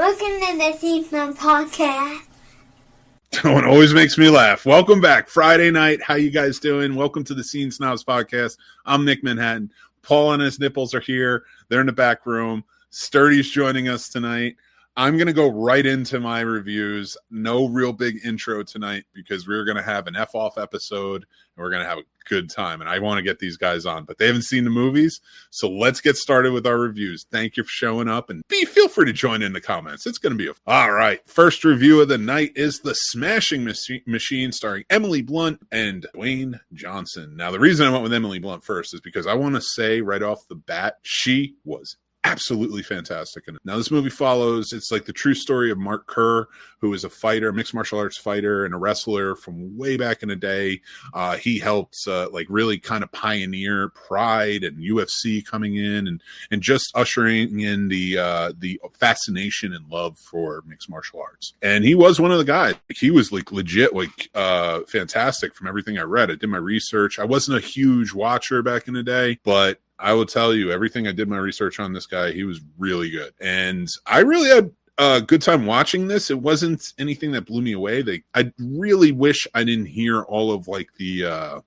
Welcome to the Roofman podcast. Oh, it always makes me laugh. Welcome back. Friday night. How you guys doing? Welcome to the Snobs podcast. I'm Nick Manhattan. Paul and his nipples are here. They're in the back room. Sturdy's joining us tonight. I'm going to go right into my reviews. No real big intro tonight because we're going to have an F-off episode and we're going to have a good time. And I want to get these guys on, but they haven't seen the movies. So let's get started with our reviews. Thank you for showing up and feel free to join in the comments. It's going to be all right. First review of the night is The Smashing Machine starring Emily Blunt and Dwayne Johnson. Now, the reason I went with Emily Blunt first is because I want to say right off the bat, she was absolutely fantastic. And now this movie follows, it's like the true story of Mark Kerr, who is a fighter, mixed martial arts fighter and a wrestler from way back in the day. He helped really kind of pioneer Pride and UFC coming in and just ushering in the fascination and love for mixed martial arts. And he was one of the guys. He was like legit fantastic from everything I read. I did my research. I wasn't a huge watcher back in the day, but I will tell you, everything I did my research on this guy, he was really good. And I really had a good time watching this. It wasn't anything that blew me away. I really wish I didn't hear all of like the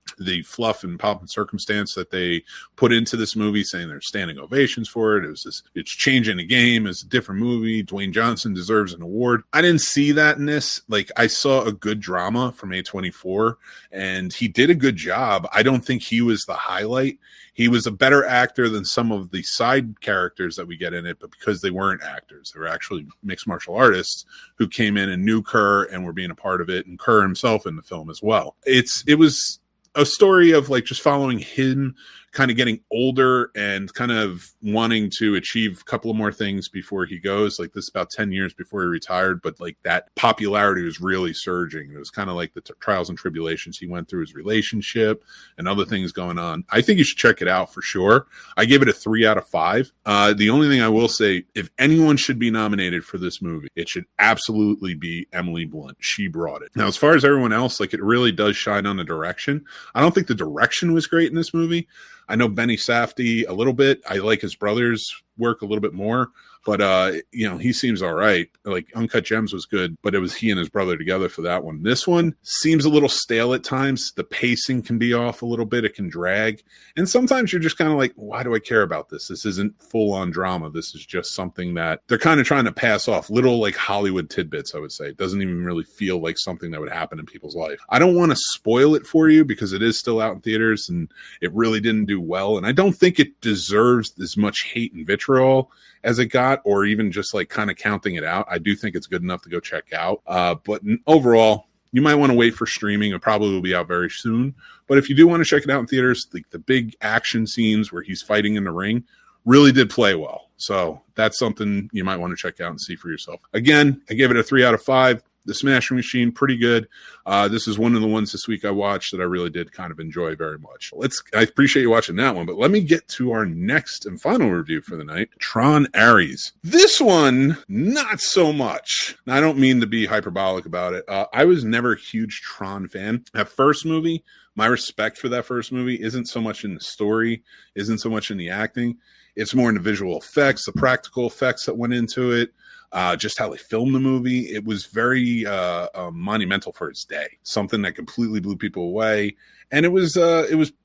fluff and pomp and circumstance that they put into this movie, saying there's standing ovations for it. It's changing the game. It's a different movie. Dwayne Johnson deserves an award. I didn't see that in this. Like, I saw a good drama from A24 and he did a good job. I don't think he was the highlight. He was a better actor than some of the side characters that we get in it, but because they weren't actors, they were actually mixed martial artists who came in and knew Kerr and were being a part of it, and Kerr himself in the film as well. It was a story of like just following him kind of getting older and kind of wanting to achieve a couple of more things before he goes. Like, this is about 10 years before he retired, but like that popularity was really surging. It was kind of like the trials and tribulations he went through, his relationship and other things going on. I think you should check it out for sure. I gave it a 3 out of 5. The only thing I will say, if anyone should be nominated for this movie, it should absolutely be Emily Blunt. She brought it. Now, as far as everyone else, like, it really does shine on the direction. I don't think the direction was great in this movie. I know Benny Safdie a little bit. I like his brother's work a little bit more, but he seems all right. Like, Uncut Gems was good, but it was he and his brother together for that one. This one seems a little stale at times. The pacing can be off a little bit. It can drag. And sometimes you're just kind of like, why do I care about this? This isn't full on drama. This is just something that they're kind of trying to pass off, little like Hollywood tidbits, I would say. It doesn't even really feel like something that would happen in people's life. I don't want to spoil it for you because it is still out in theaters and it really didn't do well. And I don't think it deserves as much hate and vitriol as it got, or even just like kind of counting it out. I do think it's good enough to go check out. But overall, you might want to wait for streaming. It probably will be out very soon. But if you do want to check it out in theaters, like the big action scenes where he's fighting in the ring really did play well. So that's something you might want to check out and see for yourself. Again, I gave it a 3 out of 5. The Smashing Machine, pretty good. This is one of the ones this week I watched that I really did kind of enjoy very much. I appreciate you watching that one, but let me get to our next and final review for the night, Tron Ares. This one, not so much. Now, I don't mean to be hyperbolic about it. I was never a huge Tron fan. That first movie, my respect for that first movie isn't so much in the story, isn't so much in the acting. It's more in the visual effects, the practical effects that went into it. Just how they filmed the movie. It was very monumental for its day, something that completely blew people away. And it was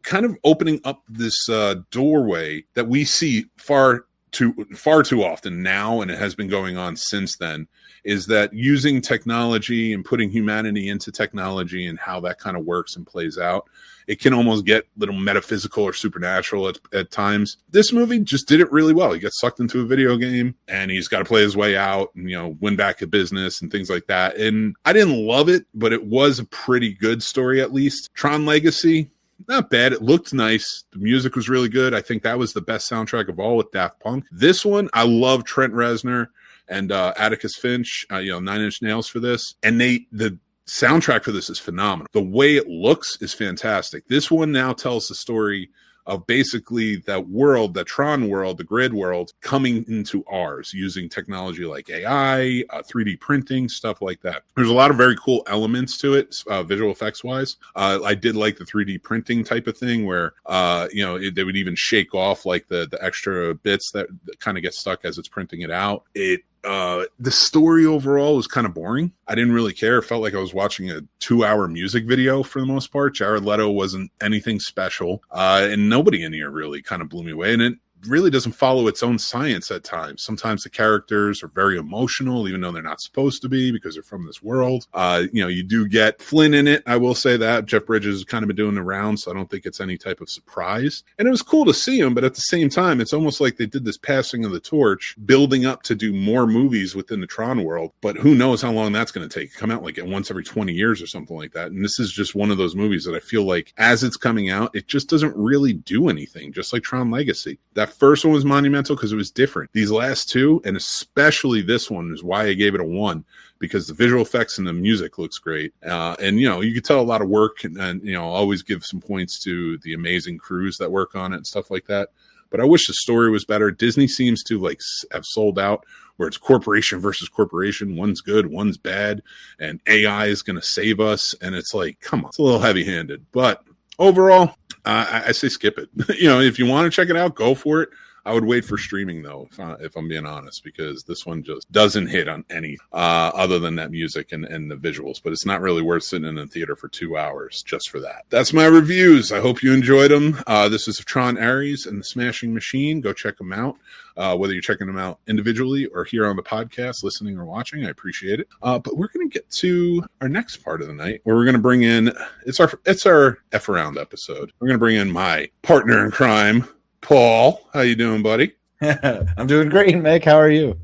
kind of opening up this doorway that we see far too often now, and it has been going on since then, is that using technology and putting humanity into technology and how that kind of works and plays out, it can almost get a little metaphysical or supernatural at times. This movie just did it really well. He gets sucked into a video game and he's got to play his way out and, win back a business and things like that. And I didn't love it, but it was a pretty good story, at least. Tron Legacy, not bad. It looked nice. The music was really good. I think that was the best soundtrack of all with Daft Punk. This one, I love Trent Reznor and Atticus Finch, 9 Inch Nails for this. And the soundtrack for this is phenomenal. The way it looks is fantastic. This one now tells the story of basically that world, the Tron world, the grid world, coming into ours using technology like AI, 3D printing, stuff like that. There's a lot of very cool elements to it, visual effects wise. I did like the 3D printing type of thing where, they would even shake off like the extra bits that kind of get stuck as it's printing it out. It The story overall was kind of boring. I didn't really care. It felt like I was watching a 2-hour music video for the most part. Jared Leto wasn't anything special, and nobody in here really kind of blew me away. And it really doesn't follow its own science at times. Sometimes the characters are very emotional, even though they're not supposed to be because they're from this world. You do get Flynn in it. I will say that Jeff Bridges has kind of been doing the rounds, so I don't think it's any type of surprise. And it was cool to see him, but at the same time, it's almost like they did this passing of the torch, building up to do more movies within the Tron world. But who knows how long that's going to take? Come out like once every 20 years or something like that. And this is just one of those movies that I feel like as it's coming out, it just doesn't really do anything, just like Tron Legacy. That first one was monumental because it was different. These last two, and especially this one, is why I gave it a 1, because the visual effects and the music looks great. And you could tell a lot of work, and always give some points to the amazing crews that work on it and stuff like that. But I wish the story was better. Disney seems to have sold out, where it's corporation versus corporation. One's good, one's bad, and AI is going to save us. And it's like, come on, it's a little heavy-handed. But overall, I say skip it. If you want to check it out, go for it. I would wait for streaming, though, if I'm being honest, because this one just doesn't hit on any other than that music and the visuals. But it's not really worth sitting in a theater for 2 hours just for that. That's my reviews. I hope you enjoyed them. This is Tron Ares and the Smashing Machine. Go check them out. Whether you're checking them out individually or here on the podcast, listening or watching, I appreciate it. But we're going to get to our next part of the night, where we're going to bring in, it's our F Around episode. We're going to bring in my partner in crime, Paul. How you doing, buddy? I'm doing great, Mick. How are you?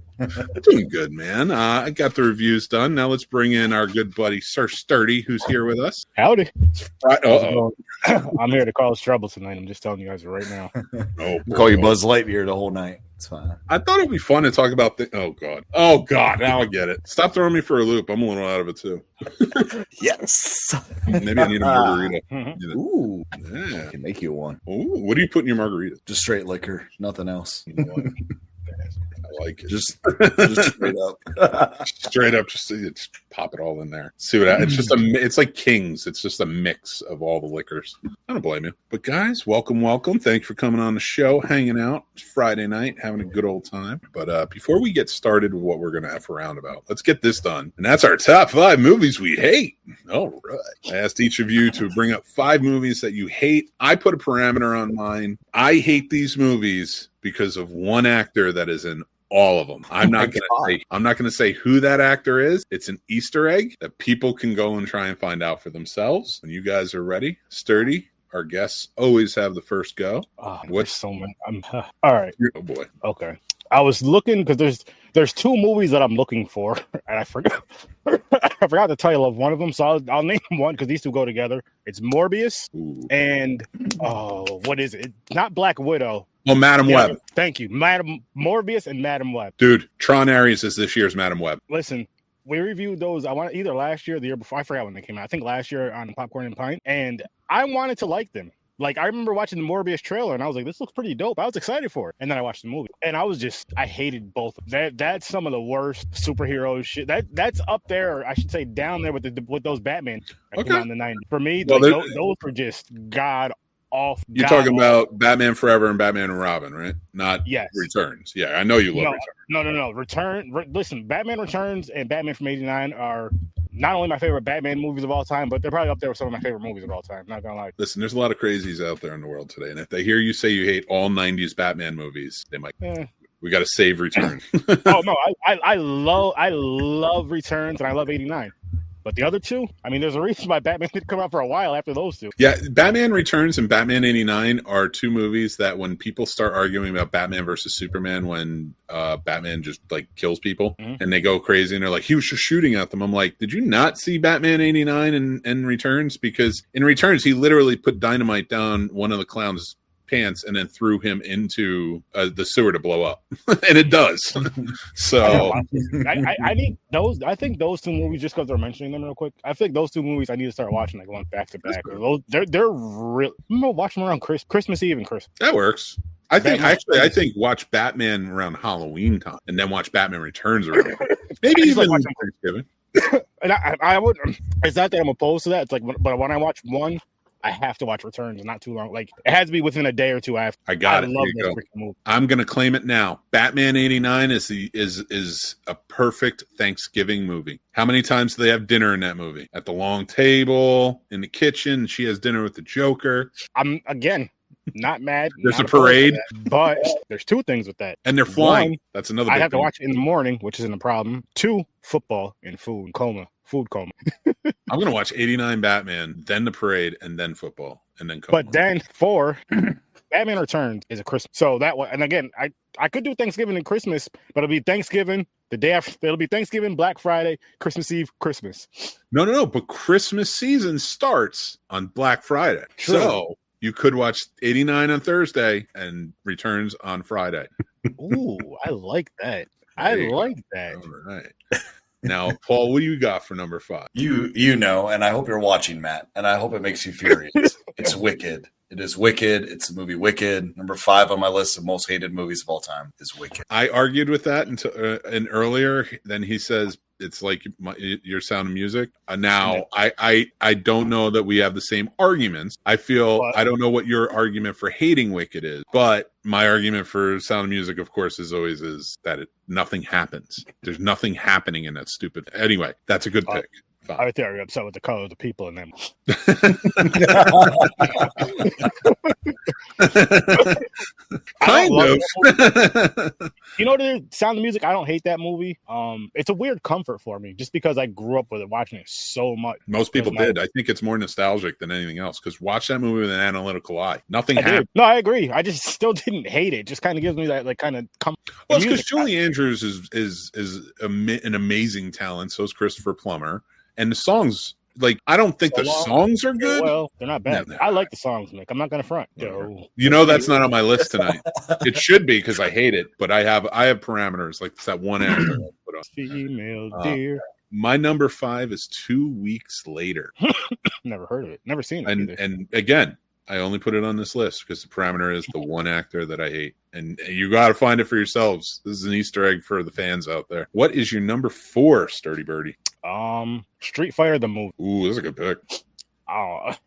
Doing good, man. I got the reviews done. Now let's bring in our good buddy, Sir Sturdy, who's here with us. Howdy. Uh-oh. I'm here to cause trouble tonight. I'm just telling you guys right now. Oh, We'll call you Buzz Lightyear the whole night. It's fine. I thought it'd be fun to talk about oh god, now I get it. Stop throwing me for a loop. I'm a little out of it too. Yes. Maybe I need a margarita. Ooh. Yeah. I can make you one. Ooh, what do you put in your margarita? Just straight liquor, nothing else. I like it. Just straight up. Straight up, just pop it all in there. See what it's just it's like King's. It's just a mix of all the liquors. I don't blame you. But guys, welcome. Thanks for coming on the show, hanging out. It's Friday night, having a good old time. But before we get started with what we're going to F around about, let's get this done. And that's our top 5 movies we hate. All right. I asked each of you to bring up 5 movies that you hate. I put a parameter on mine. I hate these movies because of one actor that is in all of them. I'm not going to say who that actor is. It's an Easter egg that people can go and try and find out for themselves. When you guys are ready, Sturdy, our guests always have the first go. What's so many? All right. Oh boy. Okay. I was looking because there's 2 movies that I'm looking for, and I forgot the title of one of them. So I'll name one because these 2 go together. It's Morbius and what is it? Not Black Widow. Oh, Madam Web. Thank you. Madam Morbius and Madam Web. Dude, Tron Ares is this year's Madam Web. Listen, we reviewed those. I want either last year or the year before. I forgot when they came out. I think last year on Popcorn and Pint. And I wanted to like them. Like, I remember watching the Morbius trailer, and I was like, this looks pretty dope. I was excited for it. And then I watched the movie. And I hated both. That's some of the worst superhero shit. That's up there, I should say, down there with those Batman that came out in the 90s. For me, those were just god off. You're talking about Batman Forever and Batman and Robin, right? Not Returns. Yeah, I know you love Returns. No. Listen, Batman Returns and Batman from '89 are not only my favorite Batman movies of all time, but they're probably up there with some of my favorite movies of all time. Not gonna lie. Listen, there's a lot of crazies out there in the world today, and if they hear you say you hate all '90s Batman movies, they might. We got to save Returns. Oh no, I love Returns and I love '89. But the other 2, I mean, there's a reason why Batman didn't come out for a while after those 2. Yeah, Batman Returns and Batman '89 are 2 movies that when people start arguing about Batman versus Superman, when Batman just kills people and they go crazy and they're like, he was just shooting at them. I'm like, did you not see Batman '89 and Returns? Because in Returns, he literally put dynamite down one of the clown's pants and then threw him into the sewer to blow up. And it does. So I need those. I think those 2 movies, just because they're mentioning them real quick, I think those 2 movies I need to start watching one back to back. They're real. I'm gonna watch them around Christmas Eve and Christmas. That works. I think watch Batman around Halloween time and then watch Batman Returns around. Maybe even Thanksgiving. And I would. It's not that I'm opposed to that. It's like, but when I watch one, I have to watch Returns. Not too long. Like it has to be within a day or two after. I got it. love There you this go. freaking movie. I'm gonna claim it now. Batman '89 is a perfect Thanksgiving movie. How many times do they have dinner in that movie? At the long table, in the kitchen. She has dinner with the Joker. I'm again not mad. There's not a parade. opposed to that, but there's two things with that. And they're flying. One, That's another. I big have to thing. watch it in the morning, which isn't a problem. 2, football and food coma. I'm gonna watch '89 Batman, then the parade, and then football, and then coma. But then 4, Batman Returns is a Christmas. So that one, and again, I could do Thanksgiving and Christmas, but it'll be Thanksgiving the day after. It'll be Thanksgiving, Black Friday, Christmas Eve, Christmas. No. But Christmas season starts on Black Friday, True. so you could watch '89 on Thursday and Returns on Friday. Ooh, I like that. There you go. like that. All right. Now, Paul, what do you got for number 5? You know, and I hope you're watching, Matt, and I hope it makes you furious. It's Wicked. It is Wicked. It's the movie Wicked. Number 5 on my list of most hated movies of all time is Wicked. I argued with that until and earlier. Then he says it's like your Sound of Music. Now I don't know that we have the same arguments. I feel I don't know what your argument for hating Wicked is, but my argument for Sound of Music, of course, is that nothing happens. There's nothing happening in that stupid. Anyway, that's a good pick. I was very upset with the color of the people in them. Kind of. You know, the Sound of Music, I don't hate that movie. It's a weird comfort for me just because I grew up with it, watching it so much. Most people did. I think it's more nostalgic than anything else because watch that movie with an analytical eye. Nothing happened. No, I agree. I just still didn't hate it. Just kind of gives me that like kind of comfort. Well, it's because Julie Andrews is an amazing talent. So is Christopher Plummer. And the songs, like, I don't think the songs are good. Well, they're not bad. No. I like the songs, Mick. I'm not going to front. You know that's not on my list tonight. It should be because I hate it, but I have parameters. Like, it's that one actor I put on. Female dear. My number 5 is 2 Weeks Later. Never heard of it. Never seen it. And again, I only put it on this list because the parameter is the one actor that I hate. And you got to find it for yourselves. This is an Easter egg for the fans out there. What is your number 4, Sturdy Birdie? Street Fighter the movie. Ooh, that's a good pick.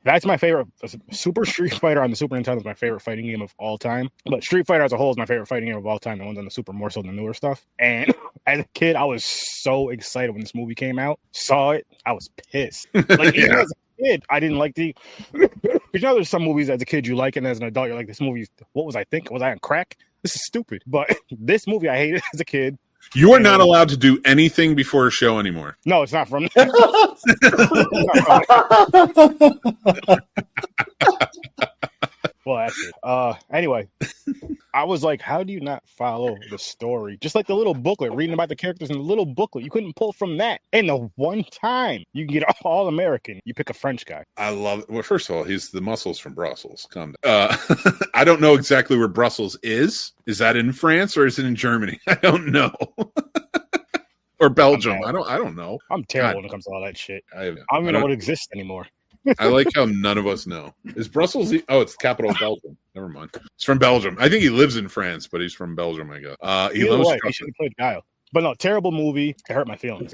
That's my favorite. Super Street Fighter on the Super Nintendo is my favorite fighting game of all time. But Street Fighter as a whole is my favorite fighting game of all time. The ones on the Super more so than the newer stuff. And as a kid, I was so excited when this movie came out. Saw it, I was pissed. Like even as a kid, I didn't like the. Because you know, there's some movies as a kid you like, and as an adult you're like, this movie. What was I thinking? Was I on crack? This is stupid. But this movie I hated as a kid. You are not allowed to do anything before a show anymore. No, it's not from. Well, actually, anyway, I was like, how do you not follow the story? Just like the little booklet, reading about the characters in the little booklet. You couldn't pull from that. And the one time you can get all American, you pick a French guy. I love it. Well, first of all, he's the muscles from Brussels. Calm down. I don't know exactly where Brussels is. Is that in France or is it in Germany? I don't know. Or Belgium. I don't know. I'm terrible when it comes to all that shit. I don't even know what exists anymore. I like how none of us know. Is Brussels? It's the capital of Belgium. Never mind. He's from Belgium. I think he lives in France, but he's from Belgium, I guess. He should have played Guile. But no, terrible movie. It hurt my feelings.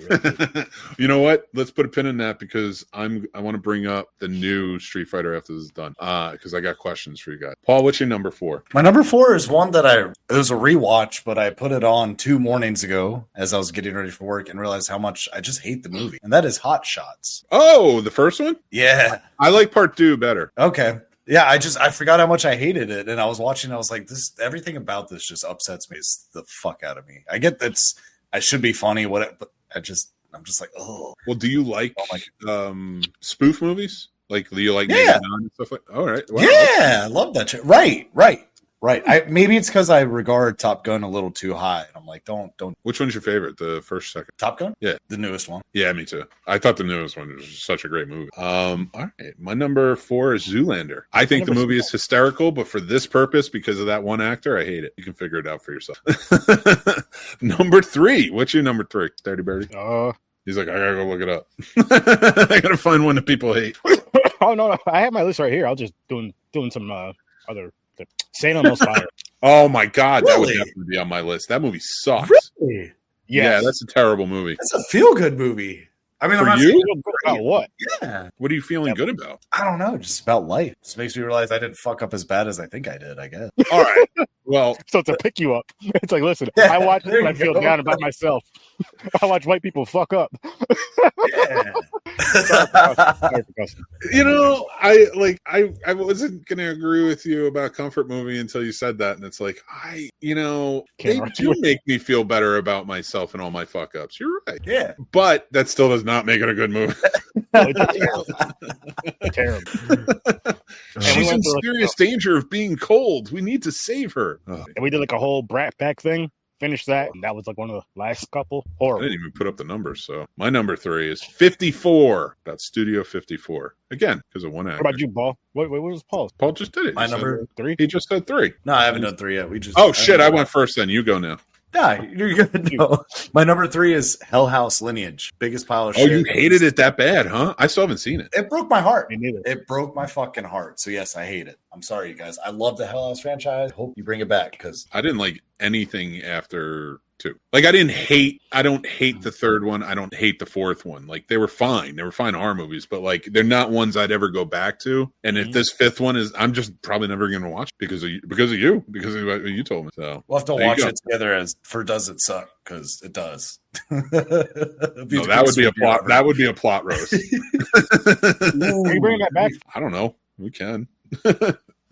You know what? Let's put a pin in that because I want to bring up the new Street Fighter after this is done. Because I got questions for you guys. Paul, what's your number 4? My number 4 is one that it was a rewatch, but I put it on 2 mornings ago as I was getting ready for work and realized how much I just hate the movie. And that is Hot Shots. Oh, the first one? Yeah. I like part 2 better. Okay. Yeah, I forgot how much I hated it, and I was watching. I was like, everything about this just upsets me the fuck out of me. I get I should be funny, but I'm just like, oh. Well, do you like spoof movies? Like, do you like and stuff like? All right, wow. Yeah, I love that shit. Right. Maybe it's because I regard Top Gun a little too high. I'm like, don't. Which one's your favorite? The first, second? Top Gun? Yeah, the newest one. Yeah, me too. I thought the newest one was such a great movie. All right, my number 4 is Zoolander. I think the movie is hysterical, but for this purpose, because of that one actor, I hate it. You can figure it out for yourself. Number 3. What's your number 3? Dirty Birdie. He's like, I gotta go look it up. I gotta find one that people hate. Oh no, I have my list right here. I'll just doing some other. Saint Elmo's Fire. Oh my god, that would definitely be on my list. That movie sucks. Really? Yes. Yeah, that's a terrible movie. That's a feel-good movie. I mean, For I'm not you? saying Feel good about what? yeah. What are you feeling good about? I don't know, just about life. Just makes me realize I didn't fuck up as bad as I think I did, I guess. All right. Well, So to pick you up, it's like, listen, Yeah, I watch this there and I you feel go. down about myself. I watch white people fuck up. Yeah. Sorry for cussing. you know, I wasn't gonna agree with you about comfort movie until you said that, and it's like Can't they argue do with make me feel better about myself and all my fuck ups. You're right, Yeah. but that still does not make it a good movie. Oh, it's terrible. we She's in went through, like, serious danger of being cold. We need to save her. Oh, And we did like a whole Brat Pack thing. Finished that, and that was like one of the last couple. I Horrible. didn't even put up the numbers. So my number 3 is 54. That's Studio 54 again because of one What actor. about you, Paul? What was Paul's? Paul just did it. My He said- number 3? He just said 3. No, I haven't done 3 yet. We just Oh shit! I went first. Then you go now. Nah, you're good. No. My number 3 is Hell House Lineage. Biggest pile of Oh, shit. you hated it that bad, huh? I still haven't seen it. It broke my heart. Me neither. It broke my fucking heart. So yes, I hate it. I'm sorry, you guys. I love the Hell House franchise. Hope you bring it back because I didn't like anything after 2. Like I don't hate the third one. I don't hate the fourth one. Like they were fine. They were fine horror movies, but like they're not ones I'd ever go back to. And if this fifth one is, I'm just probably never going to watch it because of you, because of what you told me. So we'll have to there you watch go. it together as for Does It Suck? Because it does. No, that would be a plot. That would be a plot roast. Are you bringing that back? I don't know. We can.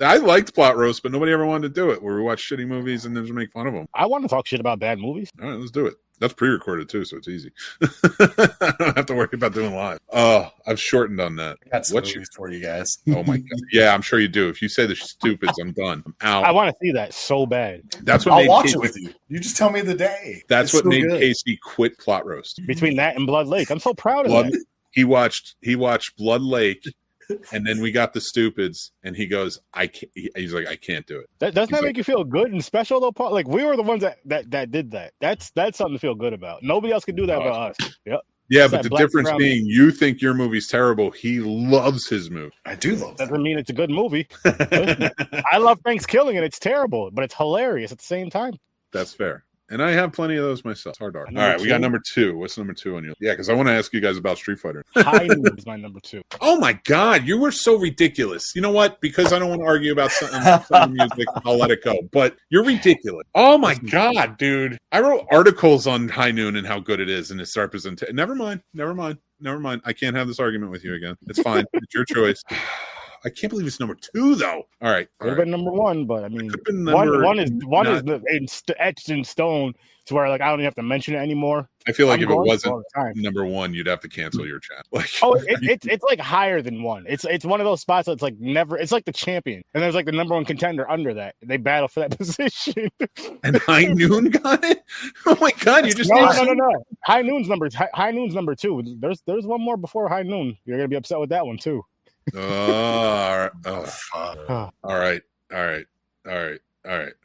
I liked plot roast, but nobody ever wanted to do it. Where we watch shitty movies and then just make fun of them. I want to talk shit about bad movies. All right, let's do it. That's pre-recorded too, so it's easy. I don't have to worry about doing live. Oh, I've shortened on that. I got some What's movies for you guys. Oh my god! Yeah, I'm sure you do. If you say the stupids, I'm done. I'm out. I want to see that so bad. That's what I'll made watch Casey, it with you. You just tell me the day. That's It's what so made good. Casey quit plot roast. Between that and Blood Lake, I'm so proud of Blood. that. He watched Blood Lake, and then we got the stupids, and he goes, I can't. He's like, I can't do it. Doesn't that He's make you feel good and special though, Paul? Like we were the ones that did that. That's something to feel good about. Nobody else can do that but us. Yep. Yeah, It's but that the black difference crown. being, you think your movie's terrible. He loves his movie. I do love that. Doesn't mean it's a good movie. I love Frank's Killing and it's terrible, but it's hilarious at the same time. That's fair. And I have plenty of those myself. It's hard to argue. All Number right, we got two? number 2. What's number 2 on you? Yeah, because I want to ask you guys about Street Fighter. High Noon is my number 2. Oh my God, you were so ridiculous. You know what? Because I don't want to argue about some music, I'll let it go. But you're ridiculous. Oh my God, dude. I wrote articles on High Noon and how good it is and its representation. Never mind. I can't have this argument with you again. It's fine. It's your choice. I can't believe it's number 2, though. All right. Would have been number 1, but I mean, Could've been number one is not- etched in stone to where like I don't even have to mention it anymore. I feel like I'm if it going wasn't all the time. number 1, you'd have to cancel your chat. Like, Oh, it's like higher than 1. It's one of those spots that's like never. It's like the champion, and there's like the number 1 contender under that. They battle for that position. and High Noon got it? Oh my God, you just no. High Noon's number 2. There's one more before High Noon. You're gonna be upset with that one too. All right.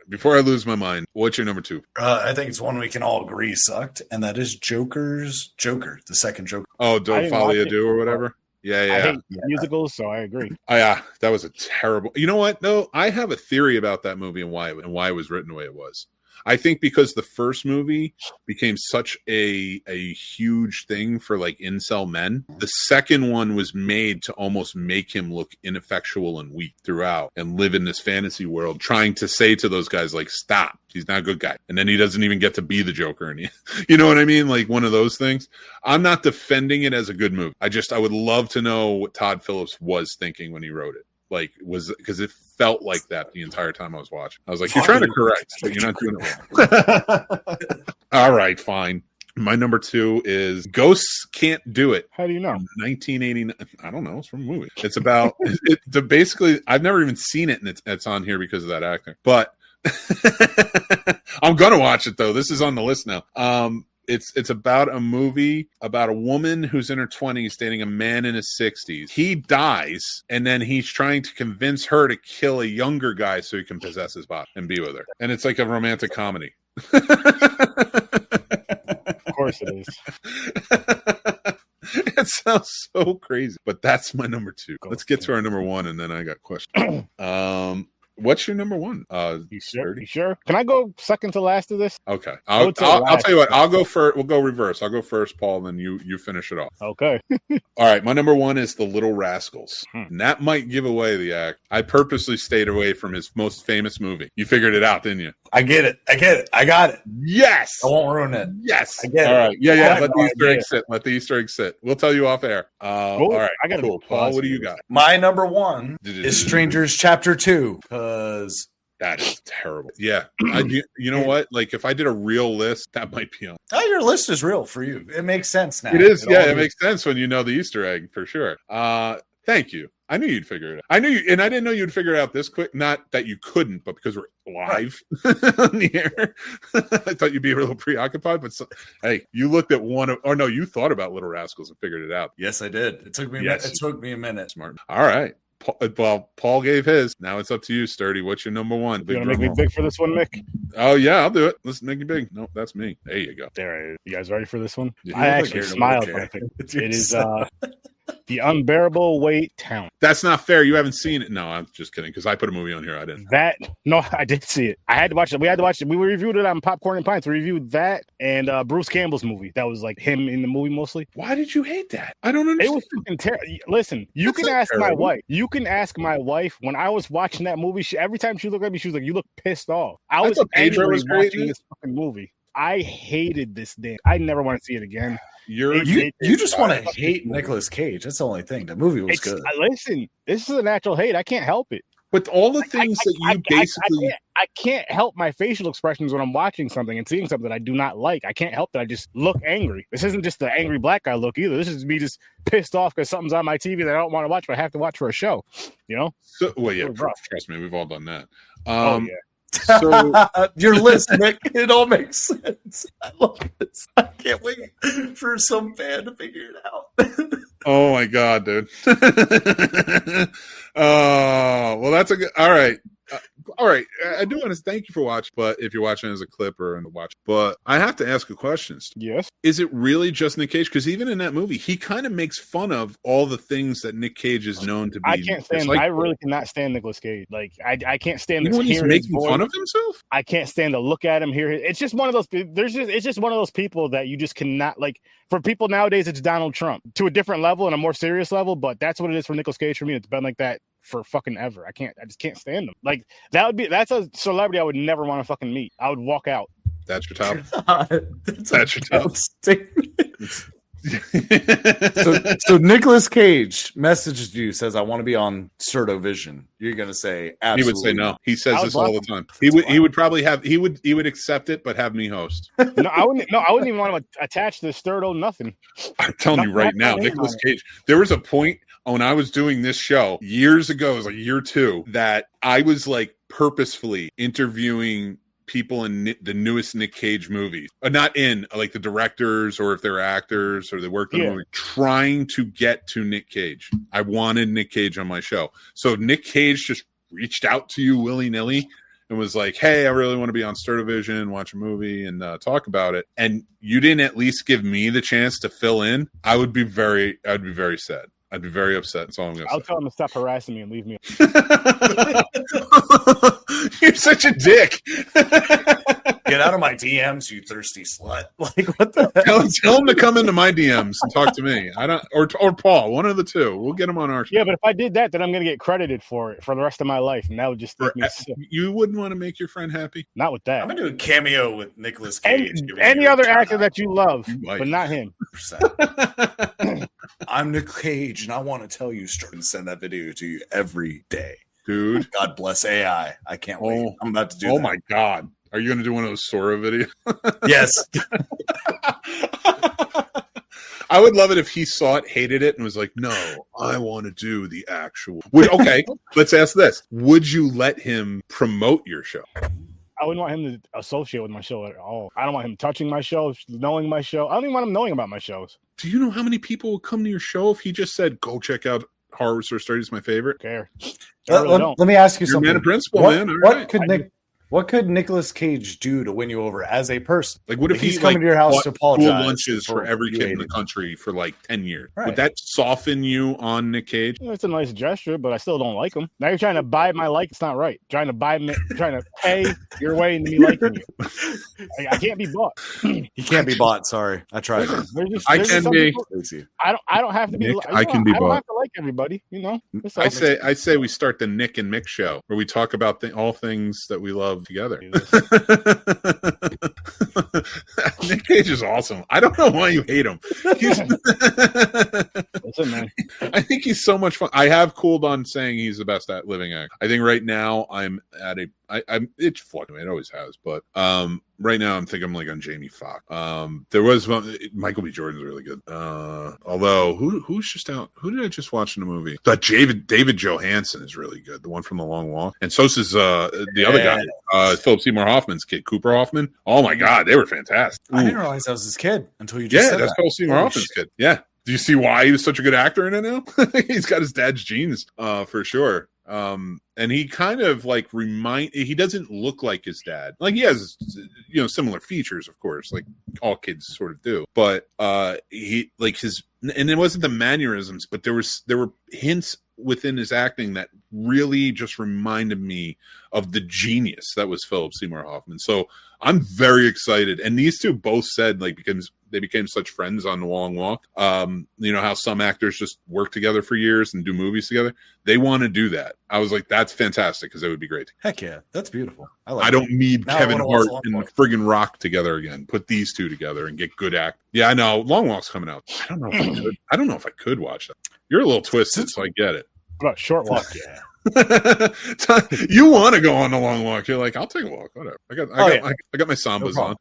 Before I lose my mind, what's your number 2? I think it's one we can all agree sucked, and that is Joker, the second Joker. Oh, I Don't didn't Follow watch You it. Do or whatever? I Yeah. hate musicals, so I agree. Oh, yeah, that was a terrible. You know what? No, I have a theory about that movie and why it was written the way it was. I think because the first movie became such a huge thing for like incel men. The second one was made to almost make him look ineffectual and weak throughout and live in this fantasy world, trying to say to those guys like, stop, he's not a good guy. And then he doesn't even get to be the Joker. And you know what I mean? Like one of those things. I'm not defending it as a good movie. I would love to know what Todd Phillips was thinking when he wrote it. Like, was because it felt like that the entire time I was watching. I was like, you're trying to correct, but you're not doing it wrong. All right, fine. My number 2 is Ghosts Can't Do It. How do you know? 1989. I don't know. It's from a movie. It's about basically. I've never even seen it, and it's on here because of that actor. But I'm gonna watch it though. This is on the list now. It's about a movie about a woman who's in her 20s dating a man in his 60s. He dies, and then he's trying to convince her to kill a younger guy so he can possess his body and be with her. And it's like a romantic comedy. Of course it is. It sounds so crazy, but that's my number 2. Let's get to our number 1, and then I got questions. What's your number one? You sure? Sturdy? You sure? Can I go second to last of this? Okay. I would say I'll last. tell you what. I'll go first. We'll go reverse. I'll go first, Paul, then you finish it off. Okay. All right. My number one is The Little Rascals. Hmm. And that might give away the act. I purposely stayed away from his most famous movie. You figured it out, didn't you? I get it. I got it. Yes. I won't ruin it. Yes. I get All it. right. Yeah. I have Let no the Easter idea. egg sit. Let the Easter egg sit. We'll tell you off air. All right. I gotta cool. be Paul, what do you positive. got? My number one is Strangers Chapter 2 because That is terrible. Yeah. You know what? Like, if I did a real list, that might be on. your list is real for you. It makes sense now. It is. all It makes sense when you know the Easter egg for sure. Thank you. I knew you'd figure it out. I didn't know you'd figure it out this quick. Not that you couldn't, but because we're live on the air, I thought you'd be a little preoccupied. But hey, you looked at you thought about Little Rascals and figured it out. Yes, I did. It took me. Yes. It took me a minute. Smart. All right. Paul gave his. Now it's up to you, Sturdy. What's your number one? You want to make me big for this one, Mick? Oh yeah, I'll do it. Let's make it big. No, that's me. There you go. There, you guys ready for this one? Yeah. I actually smiled when I picked it. It is The Unbearable Weight Talent. That's not fair. You haven't seen it. No, I'm just kidding. Because I put a movie on here. I didn't. No, I did see it. I had to watch it. We had to watch it. We reviewed it on Popcorn and Pints. We reviewed that and Bruce Campbell's movie. That was like him in the movie mostly. Why did you hate that? I don't understand. It was fucking terrible. Listen, you can ask my wife. You can ask my wife. When I was watching that movie, every time she looked at me, she was like, "You look pissed off." I was Pedro angry was great, watching this fucking movie. I hated this damn. I never want to see it again. You just want to hate Nicolas Cage. That's the only thing. The movie was good. Listen, this is a natural hate. I can't help it. But all the things that you basically... I can't help my facial expressions when I'm watching something and seeing something that I do not like. I can't help that. I just look angry. This isn't just the angry black guy look either. This is me just pissed off because something's on my TV that I don't want to watch, but I have to watch for a show. You know? So, well, yeah, trust me, we've all done that. Yeah. So your list, Nick, it all makes sense. I love this. I can't wait for some fan to figure it out. Oh my god, dude. Well, that's a good. All right. I do want to thank you for watching, but if you're watching as a clip or in the watch, but I have to ask a question. Yes. Is it really just Nick Cage? Because even in that movie, he kind of makes fun of all the things that Nick Cage is known to be. I can't stand. I really cannot stand Nicolas Cage. Like I can't stand this. When he's making fun of himself, I can't stand to look at him. Hear it's just one of those. It's just one of those people that you just cannot like. For people nowadays, it's Donald Trump to a different level and a more serious level. But that's what it is for Nicolas Cage for me. It's been like that for fucking ever. I just can't stand him. Like that's a celebrity I would never want to fucking meet. I would walk out. That's your top. That's your top statement. so Nicolas Cage messages you, says, "I want to be on Certovision." You're gonna say absolutely. He would say no. He says this all the time. He would probably have he would accept it, but have me host. No, I wouldn't even want to attach the Sturdo nothing. I'm telling you right now, Nicolas Cage. There was a point when I was doing this show years ago, it was like year 2, that I was like purposefully interviewing people in the newest Nick Cage movies, not in like the directors or if they're actors or they worked on a movie, trying to get to Nick Cage. I wanted Nick Cage on my show. So Nick Cage just reached out to you willy-nilly and was like, "Hey, I really want to be on Certovision, watch a movie and talk about it." And you didn't at least give me the chance to fill in. I'd be very sad. I'd be very upset. That's all I'm going to say. I'll tell him to stop harassing me and leave me. You're such a dick. Get out of my DMs, you thirsty slut. Like, what the hell? Tell him to come into my DMs and talk to me. I don't, or Paul, one of the two. We'll get him on our show. Yeah, but if I did that, then I'm going to get credited for it for the rest of my life, and that would just make me sick. You wouldn't want to make your friend happy? Not with that. I'm going to do a cameo with Nicolas Cage. Any other actor that you love, but not him. I'm Nick Cage, and I want to tell you, start and send that video to you every day. Dude. God bless AI. I can't wait. I'm about to do that. Oh, my God. Are you going to do one of those Sora videos? Yes. I would love it if he saw it, hated it, and was like, "No, I want to do the actual." Okay, let's ask this. Would you let him promote your show? I wouldn't want him to associate with my show at all. I don't want him touching my show, knowing my show. I don't even want him knowing about my shows. Do you know how many people would come to your show if he just said, "Go check out Horror Story is my favorite"? Care. Let me ask you something. Man of principle, what, man. What could Nick? What could Nicolas Cage do to win you over as a person? Like, what if he's he coming to your house bought to apologize? Cool lunches for every you kid in the hated? country for like 10 years. Right. Would that soften you on Nick Cage? It's a nice gesture, but I still don't like him. Now you're trying to buy my like. It's not right. Trying to pay your way into me liking you. I can't be bought. He can't be bought. Sorry, I tried. I can be. I don't have to be. Nick, I can be I don't bought. have to like everybody. You know. I say we start the Nick and Mick show where we talk about all things that we love together. Nick Cage is awesome. I don't know why you hate him. Listen, man. I think he's so much fun. I have cooled on saying he's the best at living actor. I think right now I'm at it's fluctuating. It always has, but right now I'm thinking I'm like on Jamie Foxx. There was one, Michael B. Jordan's really good. Although who's just out? Who did I just watch in the movie? That David Johansen is really good. The one from The Long Walk, and so's is the other guy, Philip Seymour Hoffman's kid, Cooper Hoffman. Oh my God, they were fantastic. I didn't realize that was his kid until you just said that's Philip Seymour Hoffman's kid. Yeah. Do you see why he was such a good actor in it now? He's got his dad's genes, for sure. And he kind of like he doesn't look like his dad. Like he has, similar features, of course, like all kids sort of do. But he like and it wasn't the mannerisms, but there were hints within his acting that really just reminded me of the genius that was Philip Seymour Hoffman. So I'm very excited. And these two both said they became such friends on The Long Walk. How some actors just work together for years and do movies together. They want to do that. I was like, that's fantastic because it would be great. Heck yeah, that's beautiful. I don't need Kevin Hart and friggin' Rock together again. Put these two together and get good act. Yeah, I know. Long Walk's coming out. I don't know if I could watch that. You're a little twisted, so I get it. What about Short Walk? Yeah. You want to go on a long walk? You're like, I'll take a walk. Whatever. I got my sambas on.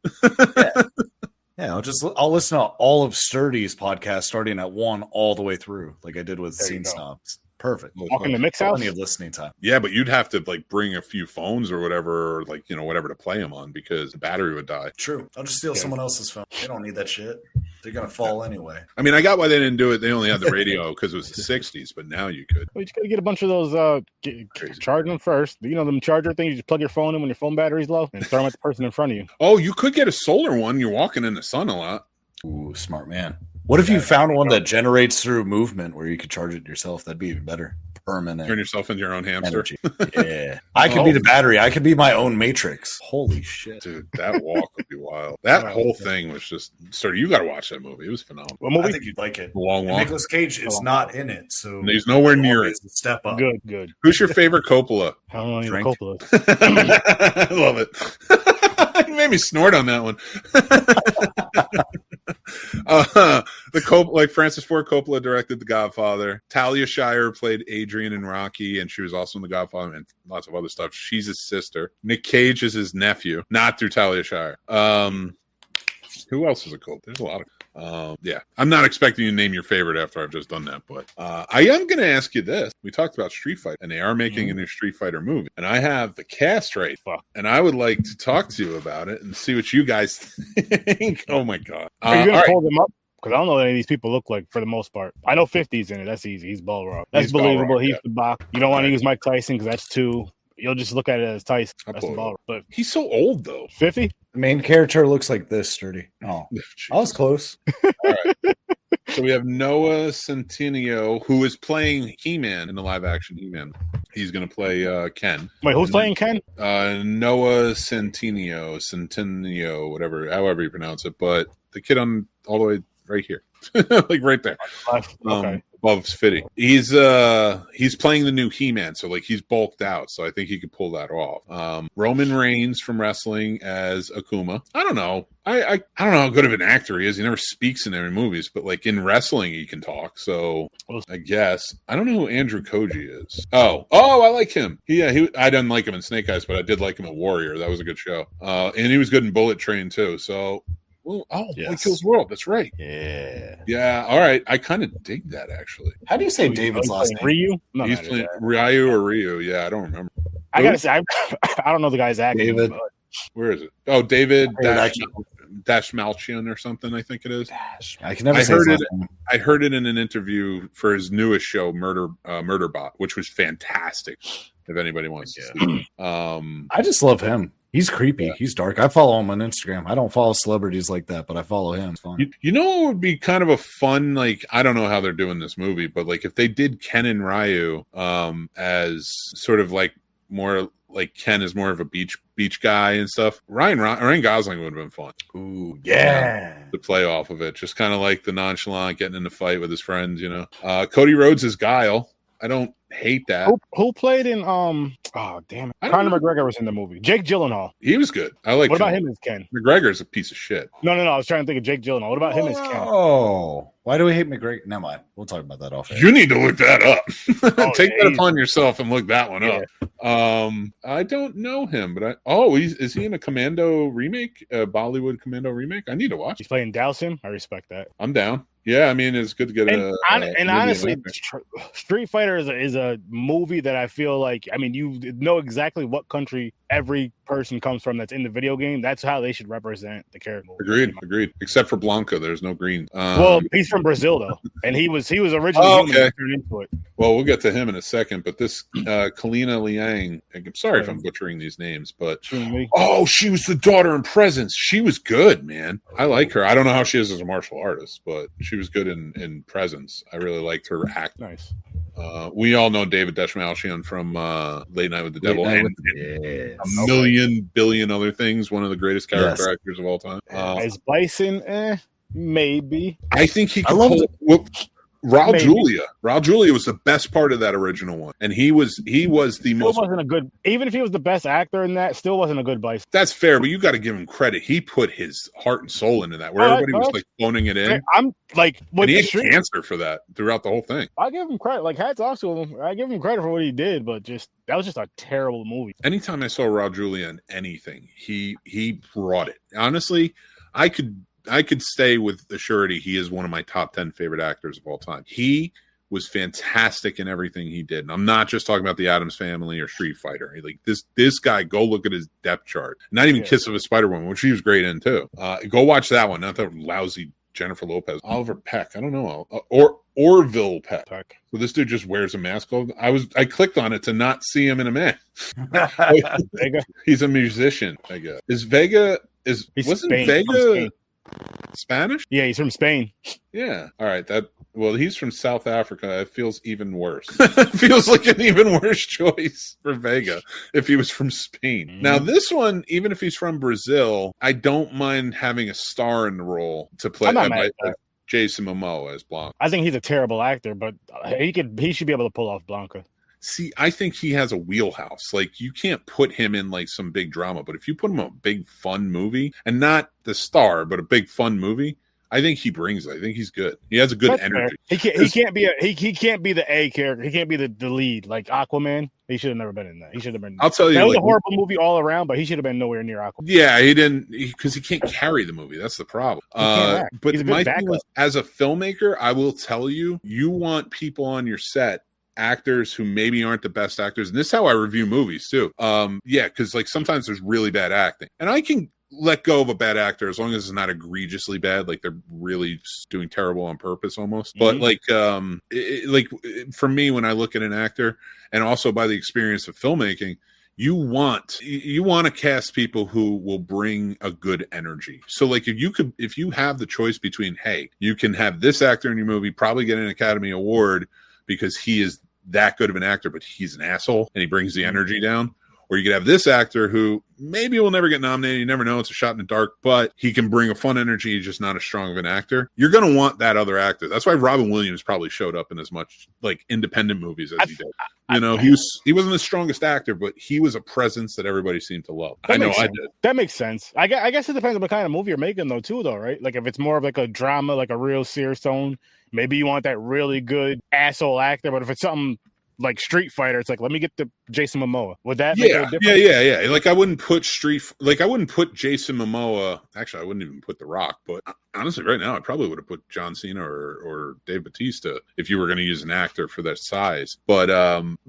Yeah, I'll listen to all of Sturdy's podcast starting at 1 all the way through, like I did with Scene Snobs. Perfect. Walking the Mick's house. Plenty of listening time. Yeah, but you'd have to like bring a few phones or whatever, or like whatever to play them on because the battery would die. True. I'll just steal someone else's phone. They don't need that shit. They're gonna fall anyway. I mean, I got why they didn't do it. They only had the radio because it was the '60s, but now you could. Well, you just gotta get a bunch of those. Charge them first. Them charger things. You just plug your phone in when your phone battery's low and throw them at the person in front of you. Oh, you could get a solar one. You're walking in the sun a lot. Ooh, smart man. What if you found one that generates through movement where you could charge it yourself? That'd be even better. Permanent. Turn yourself into your own hamster. Yeah. I could be the battery. I could be my own Matrix. Holy shit. Dude, that walk would be wild. That whole thing was just you got to watch that movie. It was phenomenal. What movie? I think you'd like it. The Long Walk. Nicolas Cage is not in it, so and he's nowhere near it. Step up. Good. Who's your favorite Coppola? I don't know Coppola. I love it. You made me snort on that one. Like Francis Ford Coppola directed The Godfather. Talia Shire played Adrian in Rocky, and she was also in The Godfather and lots of other stuff. She's his sister. Nick Cage is his nephew, not through Talia Shire. Who else is a Coppola? There's a lot of. Yeah, I'm not expecting you to name your favorite after I've just done that, but I am going to ask you this. We talked about Street Fighter, and they are making a new Street Fighter movie, and I have the cast right, and I would like to talk to you about it and see what you guys think. Oh my god, Are you going to pull them up? Because I don't know what any of these people look like for the most part. I know 50's in it. That's easy. He's Balrog. That's believable. He's the box. You don't want to use Mike Tyson because that's too. You'll just look at it as Tyson. That's the Balrog. But he's so old though. 50. The main character looks like this, Sturdy. Oh, I was close. All right. So we have Noah Centineo, who is playing He-Man in the live-action He-Man. He's going to play Ken. Wait, who's playing Ken? Noah Centineo, however you pronounce it. But the kid on all the way right here, like right there. Okay. Above Spitty. He's playing the new He-Man, so like he's bulked out, so I think he could pull that off. Roman Reigns from wrestling as Akuma. I don't know. I don't know how good of an actor he is. He never speaks in any movies, but like in wrestling he can talk. So I guess I don't know who Andrew Koji is. Oh, I like him. I didn't like him in Snake Eyes, but I did like him in Warrior. That was a good show. And he was good in Bullet Train too. So. Well, Boy Kills World. That's right. Yeah. All right. I kind of dig that actually. How do you say David's last name? Ryu. He's playing Ryu or Ryu. Yeah, I don't remember. I gotta say, I don't know the guy's acting. David. Where is it? Oh, David Dashmalchian or something. I think it is. I can never. I heard it in an interview for his newest show, Murderbot, which was fantastic. If anybody wants to see it. I just love him. He's creepy. Yeah. He's dark. I follow him on Instagram. I don't follow celebrities like that, but I follow him. It's fun. You know what would be kind of a fun, like, I don't know how they're doing this movie, but like if they did Ken and Ryu as sort of like more like Ken is more of a beach guy and stuff. Ryan Gosling would have been fun. Ooh, yeah. To play off of it. Just kind of like the nonchalant getting in a fight with his friends, you know. Cody Rhodes is Guile. I don't hate that. Who played in oh damn it. Conor McGregor was in the movie. Jake Gyllenhaal. He was good. I like. What about him as Ken? McGregor's a piece of shit. No. I was trying to think of Jake Gyllenhaal. What about him as Ken? Oh, why do we hate McGregor? Never mind. We'll talk about that off air. You need to look that up. Take that upon yourself and look that one up. I don't know him, but is he in a Commando remake? A Bollywood Commando remake? I need to watch. He's playing Dowson. I respect that. I'm down. Yeah, I mean, it's good to get honestly, Street Fighter is a movie that I feel like, I mean, you know exactly what country every person comes from that's in the video game. That's how they should represent the character. Agreed. Except for Blanca, there's no green. Well, he's from Brazil though, and he was originally human turned into it. Well, we'll get to him in a second, but this Kalina Liang, I'm sorry if I'm butchering these names, but she was the daughter in Presence. She was good, man. I like her. I don't know how she is as a martial artist, but she was good in Presence. I really liked her act. Nice. We all know David Dashmalchian from Late Night with the Devil and a million billion other things. One of the greatest character actors of all time. As Bison, maybe. I think he could Raul Julia was the best part of that original one, and he was the most. Wasn't a good. Even if he was the best actor in that, still wasn't a good Bison. That's fair, but you got to give him credit. He put his heart and soul into that, where everybody was like phoning it in. I'm like, and he had cancer for that throughout the whole thing. I give him credit. Like, hats off to him. I give him credit for what he did, but that was just a terrible movie. Anytime I saw Raul Julia in anything, he brought it. Honestly, I could stay with the surety he is one of my top 10 favorite actors of all time. He was fantastic in everything he did. And I'm not just talking about the Addams Family or Street Fighter. Like this guy, go look at his depth chart. Not even Kiss of a Spider-Woman, which he was great in too. Go watch that one. Not that lousy Jennifer Lopez. Oliver Peck. I don't know. Or Orville Peck. So this dude just wears a mask. I clicked on it to not see him in a mask. He's a musician, I guess. Wasn't Vega Spanish? Yeah, he's from Spain. Yeah. All right. He's from South Africa. It feels even worse. It feels like an even worse choice for Vega if he was from Spain. Mm-hmm. Now, this one, even if he's from Brazil, I don't mind having a star in the role to play Jason Momoa as Blanca. I think he's a terrible actor, but he should be able to pull off Blanca. See, I think he has a wheelhouse. Like, you can't put him in like some big drama, but if you put him in a big fun movie, and not the star, but a big fun movie, I think he brings it. I think he's good. He has a good energy. He can't be the A character. He can't be the lead like Aquaman. He should have never been in that. He should have been. I'll tell you, that was a horrible movie all around, but he should have been nowhere near Aquaman. Yeah, he didn't, because he can't carry the movie. That's the problem. But my thing was, as a filmmaker, I will tell you, you want people on your set, actors who maybe aren't the best actors, and this is how I review movies too. Because like sometimes there's really bad acting, and I can let go of a bad actor as long as it's not egregiously bad, like they're really doing terrible on purpose almost. Mm-hmm. But for me, when I look at an actor, and also by the experience of filmmaking, you want to cast people who will bring a good energy. So like if you have the choice between, hey, you can have this actor in your movie, probably get an Academy Award because he is that good of an actor, but he's an asshole and he brings the energy down. Or you could have this actor who maybe will never get nominated. You never know. It's a shot in the dark, but he can bring a fun energy. He's just not as strong of an actor. You're going to want that other actor. That's why Robin Williams probably showed up in as much like independent movies as he did. He wasn't the strongest actor, but he was a presence that everybody seemed to love. I know I did. That makes sense. I guess it depends on what kind of movie you're making though, too, though, right? Like if it's more of like a drama, like a real serious tone, maybe you want that really good asshole actor. But if it's something like Street Fighter, it's like, let me get the Jason Momoa. Would that make a difference? Yeah. Like I wouldn't put Jason Momoa. Actually, I wouldn't even put The Rock. But honestly, right now, I probably would have put John Cena or Dave Bautista if you were going to use an actor for that size. But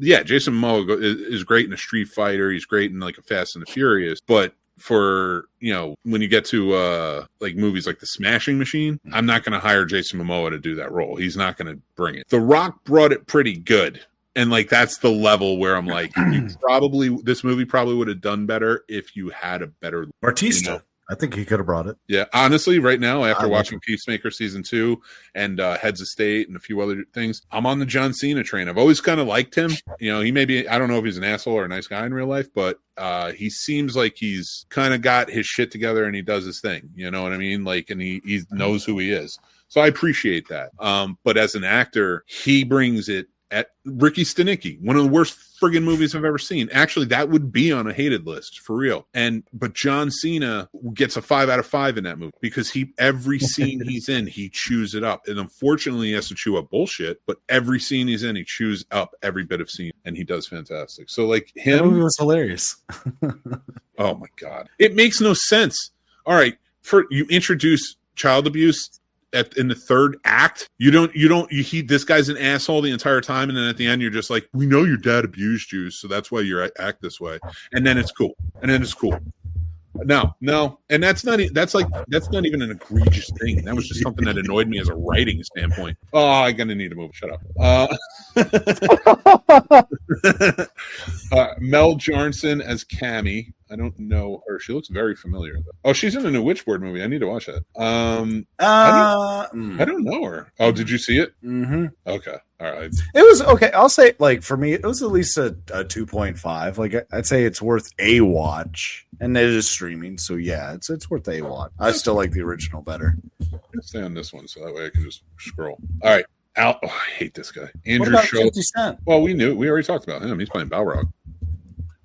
Jason Momoa is great in a Street Fighter. He's great in like a Fast and the Furious. But for, when you get to like movies like The Smashing Machine, I'm not going to hire Jason Momoa to do that role. He's not going to bring it. The Rock brought it pretty good. And like that's the level where I'm like, this movie probably would have done better if you had a better Bautista. I think he could have brought it. Yeah, honestly, right now, after watching Peacemaker season 2 and Heads of State and a few other things, I'm on the John Cena train. I've always kind of liked him. You know, he may be, I don't know if he's an asshole or a nice guy in real life, but he seems like he's kind of got his shit together and he does his thing. You know what I mean? Like, and he knows who he is. So I appreciate that. But as an actor, he brings it at Ricky Stenicki, one of the worst friggin' movies I've ever seen. Actually, that would be on a hated list for real. But John Cena gets a 5 out of 5 in that movie because every scene he's in, he chews it up. And unfortunately, he has to chew up bullshit. But every scene he's in, he chews up every bit of scene, and he does fantastic. So, like him, that movie was hilarious. Oh my god, it makes no sense. All right, you introduce child abuse in the third act. This guy's an asshole the entire time, and then at the end you're just like, we know your dad abused you, so that's why you act this way, and then it's cool. No, and that's not even an egregious thing. That was just something that annoyed me as a writing standpoint. Oh, I'm gonna need to move. Shut up. Mel Johnson as Cammy. I don't know her. She looks very familiar. Oh, she's in a new Witchboard movie. I need to watch that. I don't know her. Oh, did you see it? Mm-hmm. Okay. All right. It was okay. I'll say, like, for me, it was at least a 2.5. Like, I'd say it's worth a watch, and it is streaming, so yeah, it's worth a watch. I still like the original better. Let's stay on this one, so that way I can just scroll. All right. I hate this guy. Andrew What about Schultz. 50 Cent? Well, we already talked about him. He's playing Balrog.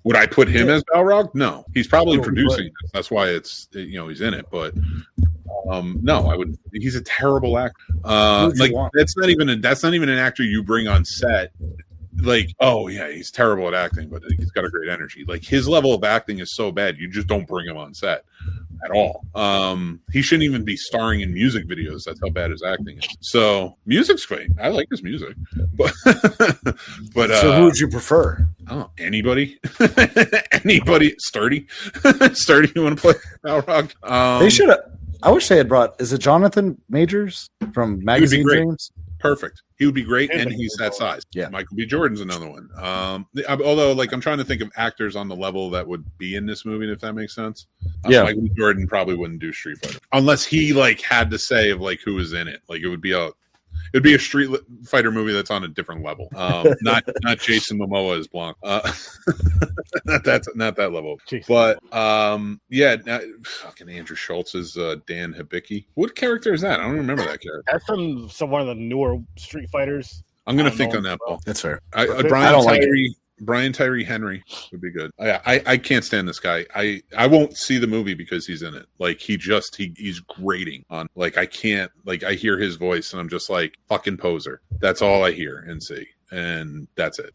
Would I put him as Balrog? No. He's probably producing this. That's why he's in it. But no, I would. He's a terrible actor. That's not even an actor you bring on set. Like, oh yeah, he's terrible at acting, but he's got a great energy. Like, his level of acting is so bad, you just don't bring him on set at all. He shouldn't even be starring in music videos. That's how bad his acting is. So music's great. I like his music, but so who would you prefer? Oh, anybody, sturdy. You want to play Balrog? They should have. I wish they had brought. Is it Jonathan Majors from Magazine Dreams? Perfect. He would be great, and he's that size. Yeah. Michael B. Jordan's another one. Although, like, I'm trying to think of actors on the level that would be in this movie, if that makes sense. Yeah. Michael B. Jordan probably wouldn't do Street Fighter unless he like had to say of like who was in it. Like, it would be a Street Fighter movie that's on a different level. Not Jason Momoa as Blanc. Not that level. Jeez. But fucking Andrew Schultz is Dan Hibicki. What character is that? I don't remember that character. That's from one of the newer Street Fighters. I'm gonna think on that, Paul. That's fair. Brian Tyree Henry would be good. I can't stand this guy. I won't see the movie because he's in it. Like, he's grating on. Like, I can't. Like, I hear his voice and I'm just like, fucking poser. That's all I hear and see. And that's it.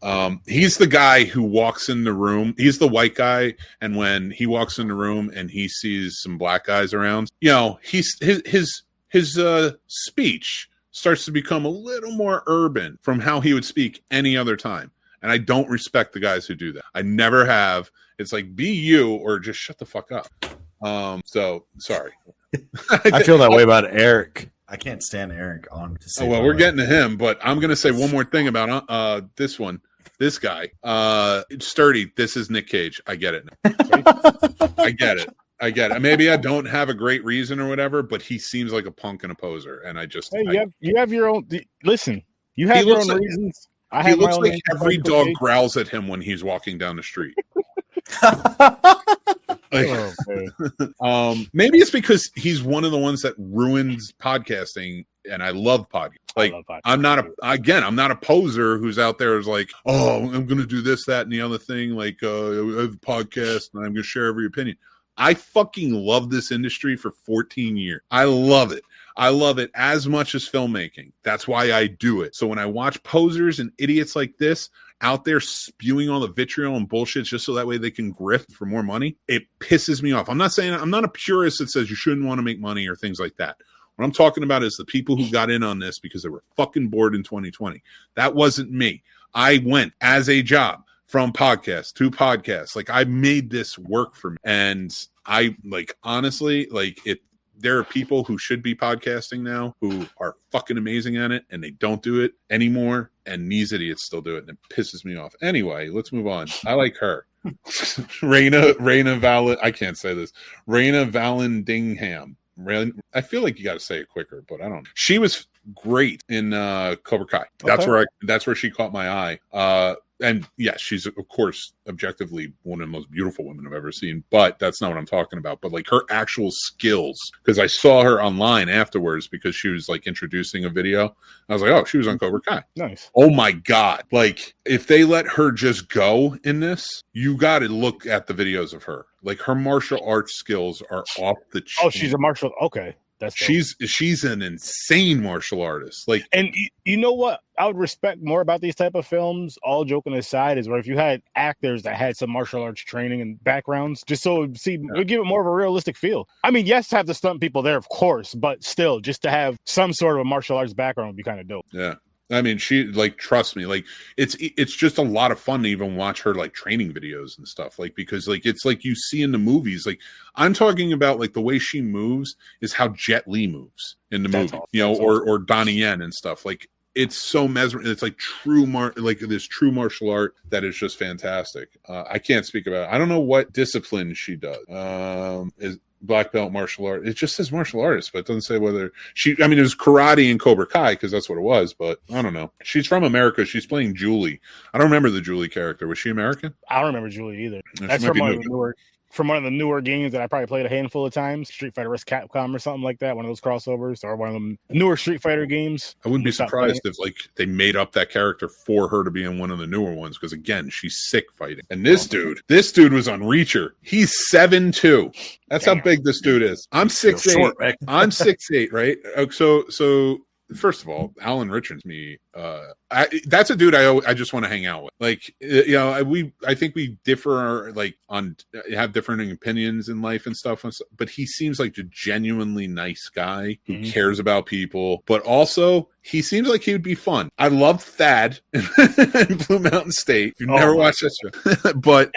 He's the guy who walks in the room. He's the white guy, and when he walks in the room and he sees some black guys around, his speech starts to become a little more urban from how he would speak any other time. And I don't respect the guys who do that. I never have. It's like, be you or just shut the fuck up. So sorry. I feel that way about Eric. I can't stand Eric on to say. We're getting to him, but I'm going to say one more thing about this one. This guy, sturdy. This is Nick Cage. I get it. I get it. Maybe I don't have a great reason or whatever, but he seems like a punk and a poser, and I just. Hey, you have your own. Listen, you have your own reasons. He looks like every dog growls at him when he's walking down the street. Maybe it's because he's one of the ones that ruins podcasting, and I love podcasting. Like, I'm not a poser who's out there is like, oh, I'm going to do this, that, and the other thing. Like, I have a podcast, and I'm going to share every opinion. I fucking love this industry for 14 years. I love it. I love it as much as filmmaking. That's why I do it. So when I watch posers and idiots like this out there spewing all the vitriol and bullshit just so that way they can grift for more money, it pisses me off. I'm not a purist that says you shouldn't want to make money or things like that. What I'm talking about is the people who got in on this because they were fucking bored in 2020. That wasn't me. I went as a job from podcast to podcast. Like, I made this work for me. And I, like, honestly, like, there are people who should be podcasting now who are fucking amazing at it, and they don't do it anymore. And these idiots still do it, and it pisses me off. Anyway, let's move on. I like her. Raina I can't say this. Raina Vallandingham. I feel like you got to say it quicker, but I don't. She was great in Cobra Kai. That's where she caught my eye. And yes, she's of course objectively one of the most beautiful women I've ever seen, but that's not what I'm talking about. But like her actual skills, because I saw her online afterwards because she was like introducing a video. I was like, oh, she was on Cobra Kai. Nice. Oh my God. Like if they let her just go in this, you got to look at the videos of her. Like her martial arts skills are off the chain. Oh, she's a martial. Okay. That's dope. She's an insane martial artist. Like, and you know what I would respect more about these type of films, all joking aside, is where if you had actors that had some martial arts training and backgrounds, just so it would give it more of a realistic feel. I mean, yes, to have the stunt people there, of course, but still, just to have some sort of a martial arts background would be kind of dope. Yeah. I mean, she like, trust me, like it's just a lot of fun to even watch her like training videos and stuff, like, because like it's like you see in the movies. Like I'm talking about like the way she moves is how Jet Li moves in the movie, awesome. you know, That's or Donnie Yen and stuff. Like it's so mesmerizing. It's like this true martial art that is just fantastic. I can't speak about it. I don't know what discipline she does. Is black belt martial art. It just says martial artist, but it doesn't say whether I mean, it was karate and Cobra Kai because that's what it was, but I don't know. She's from America. She's playing Julie. I don't remember the Julie character. Was she American? I don't remember Julie either. No, that's from one of the newer games that I probably played a handful of times. Street Fighter vs. Capcom or something like that. One of those crossovers or one of the newer Street Fighter games. I wouldn't be surprised if like they made up that character for her to be in one of the newer ones because again, she's sick fighting. And this dude was on Reacher. He's 7'2". That's how big this dude is. I'm 6'8". I'm 6'8", right? So first of all, Alan Richards, that's a dude I just want to hang out with. Like, you know, I think we differ like have different opinions in life and stuff, but he seems like a genuinely nice guy who cares about people, but also he seems like he would be fun. I love Thad in Blue Mountain State. You've never watched that show, but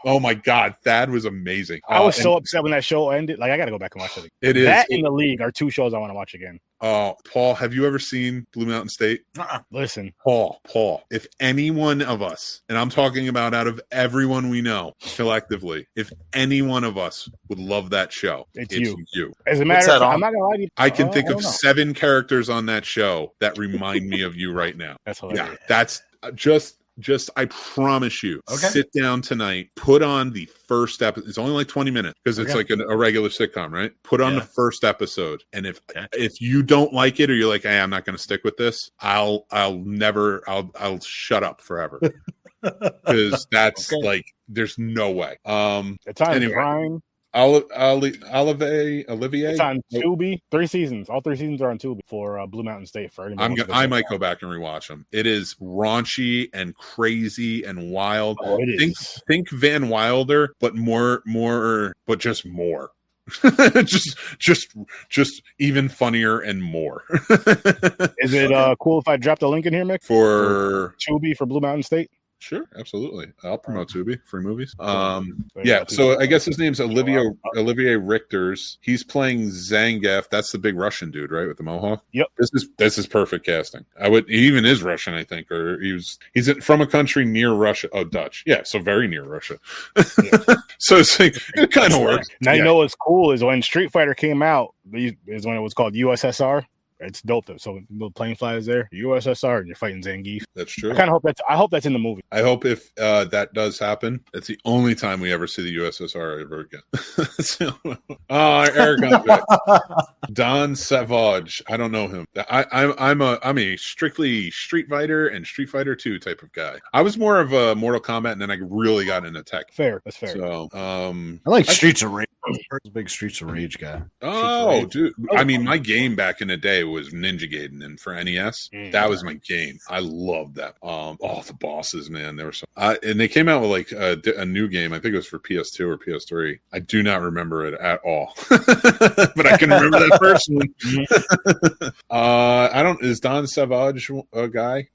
oh my God, Thad was amazing. I was so upset when that show ended. Like, I got to go back and watch it. That and The League are two shows I want to watch again. Oh, Paul, have you ever seen Blue Mountain State? Listen, Paul, if any one of us, and I'm talking about out of everyone we know collectively, if any one of us would love that show, it's you. As a matter of fact, I'm not gonna lie to you. I can think of 7 characters on that show that remind me of you right now. That's hilarious. Yeah, that's just I promise you, sit down tonight, put on the first episode. It's only like 20 minutes because it's like a regular sitcom, right? Put on the first episode, and if you don't like it or you're like, hey, I'm not going to stick with this, I'll shut up forever because that's like there's no way. It's on Prime. Olivier. It's on Tubi. 3 seasons. All 3 seasons are on Tubi for Blue Mountain State. I might go back and rewatch them. It is raunchy and crazy and wild. Oh, it is. Think Van Wilder, but but just more. just even funnier and more. Is it cool if I drop the link in here, Mick? For Tubi for Blue Mountain State? Sure, absolutely. I'll promote Tubi, free movies. Yeah, so I guess his name's Olivier Richters. He's playing Zangief. That's the big Russian dude, right, with the mohawk? Yep. This is perfect casting. He even is Russian, I think, or he's from a country near Russia. Oh, Dutch. Yeah, so very near Russia. Yeah. So it's like, it kind of works. Now you know what's cool is when Street Fighter came out, is when it was called USSR. It's dope though. So the plane flies there, USSR, and you're fighting Zangief. That's true. I hope that's in the movie. I hope if that does happen, that's the only time we ever see the USSR ever again. Eric, Don Savage. I don't know him. I'm a strictly Street Fighter and Street Fighter 2 type of guy. I was more of a Mortal Kombat, and then I really got into tech. Fair, that's fair. So I like Streets of Rage. I was a big Streets of Rage guy. Oh, dude! I mean, my game back in the day was Ninja Gaiden, and for NES, that was my game. I loved that. The bosses, man, there were some, and they came out with like a new game. I think it was for PS2 or PS3. I do not remember it at all, but I can remember that first one. Is Don Savage a guy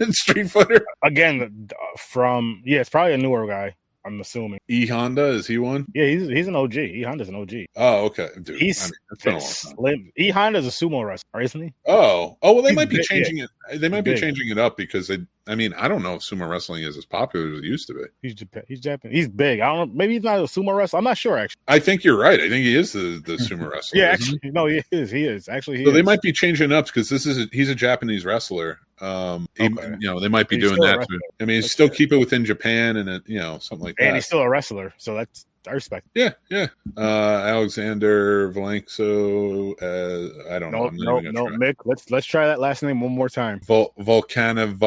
in Street Fighter? Again, it's probably a newer guy. I'm assuming. E Honda, is he one? Yeah, he's an OG. E Honda's an OG. Oh, okay, dude. He's that's been a long time. slim. E Honda's a sumo wrestler, isn't he? Oh, well, they He's might be big, changing it. They might be big. changing it up because I mean, I don't know if sumo wrestling is as popular as it used to be. He's Japanese. He's big. I don't know. Maybe he's not a sumo wrestler. I'm not sure actually. I think you're right. I think he is the sumo wrestler. Yeah, isn't he? actually, no, he is. He is actually. So they might be changing up because he's a Japanese wrestler. Okay. They might be He's doing still a that. wrestler. I mean, That's still good. keep it within Japan and something like that. And he's still a wrestler, so I respect. Yeah. Alexander Valenco. I don't know. No, Mick. Let's try that last name one more time. Volkanov.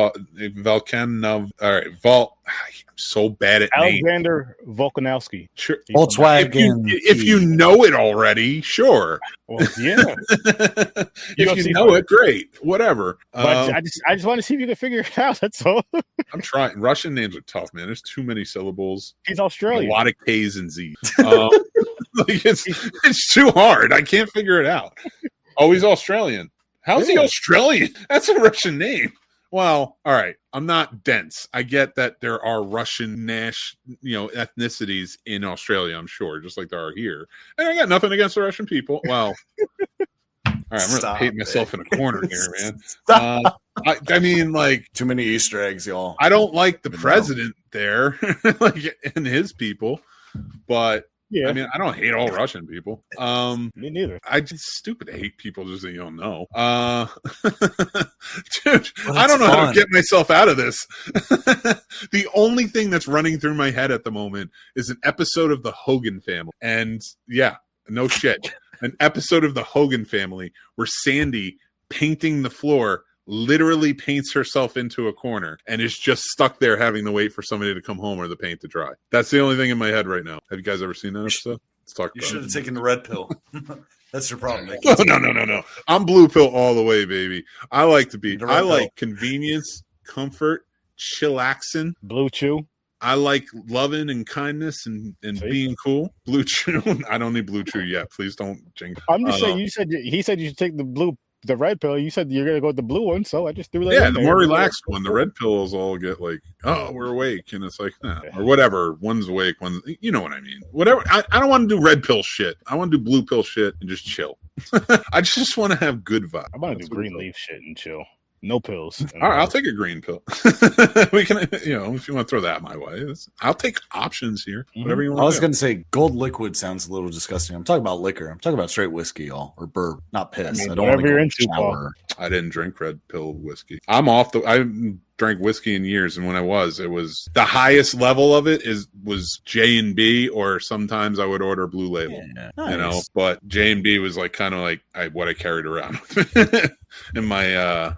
All right, I'm so bad at names. Alexander Volkanovski. Sure. Volkswagen. If you know it already, sure. Well, yeah. If you know it, great. Whatever. But I just want to see if you can figure it out. That's all. I'm trying. Russian names are tough, man. There's too many syllables. He's Australian. A lot of K's and Z's. Like it's too hard. I can't figure it out. Oh, he's Australian. How's he Australian? That's a Russian name. Well, all right. I'm not dense. I get that there are Russian ethnicities in Australia, I'm sure, just like there are here. And I got nothing against the Russian people. Well, all right, I'm going to paint myself in a corner here, man. I mean, like, too many Easter eggs, y'all. I don't like the president there, like, and his people, but Yeah. I mean, I don't hate all Russian people. Me neither. I just stupid hate people just that you don't know. Dude, I don't know how to get myself out of this. The only thing that's running through my head at the moment is an episode of the Hogan Family. And yeah, no shit. An episode of the Hogan Family where Sandy painting the floor literally paints herself into a corner and is just stuck there having to wait for somebody to come home or the paint to dry. That's the only thing in my head right now. Have you guys ever seen that episode? Let's talk You about should it. have taken the red pill. That's your problem. No. I'm blue pill all the way, baby. I like convenience, comfort, chillaxing. Blue Chew. I like loving and kindness and being cool. Blue Chew. I don't need Blue Chew yet. Please don't jinx. I'm just saying. He said you should take the red pill. You said you're gonna go with the blue one, so I just threw that. Yeah, in the there. more relaxed one. The red pills all get like, oh, we're awake, and it's like, or whatever. One's awake, one. You know what I mean? Whatever. I don't want to do red pill shit. I want to do blue pill shit and just chill. I just want to have good vibes. I want to do green leaf shit and chill. No pills. All right, I'll take a green pill. We can, if you want to throw that my way, I'll take options here. Whatever you want. I was going to say gold liquid sounds a little disgusting. I'm talking about liquor. I'm talking about straight whiskey, y'all, or burp, not piss. I don't want to go into shower. I didn't drink red pill whiskey. I drank whiskey in years, and when it was the highest level of it was J&B, or sometimes I would order Blue Label. Yeah, nice. But J&B was like kind of like what I carried around in my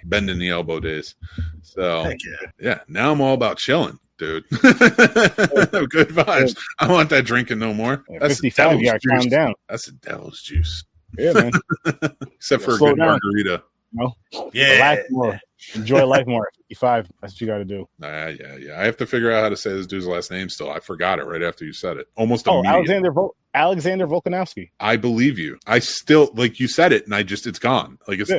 bending the elbow days. So yeah, now I'm all about chilling, dude. Good vibes. I want that drinking no more. That's 55. You gotta calm down. That's the devil's juice. Yeah, man. Except for a good margarita. No. Yeah. Relax more. Enjoy life more. 55. That's what you got to do. Yeah. I have to figure out how to say this dude's last name still. I forgot it right after you said it. Almost immediately. Alexander Volkanovski. I believe you. I still, like you said it, and it's gone. Like it's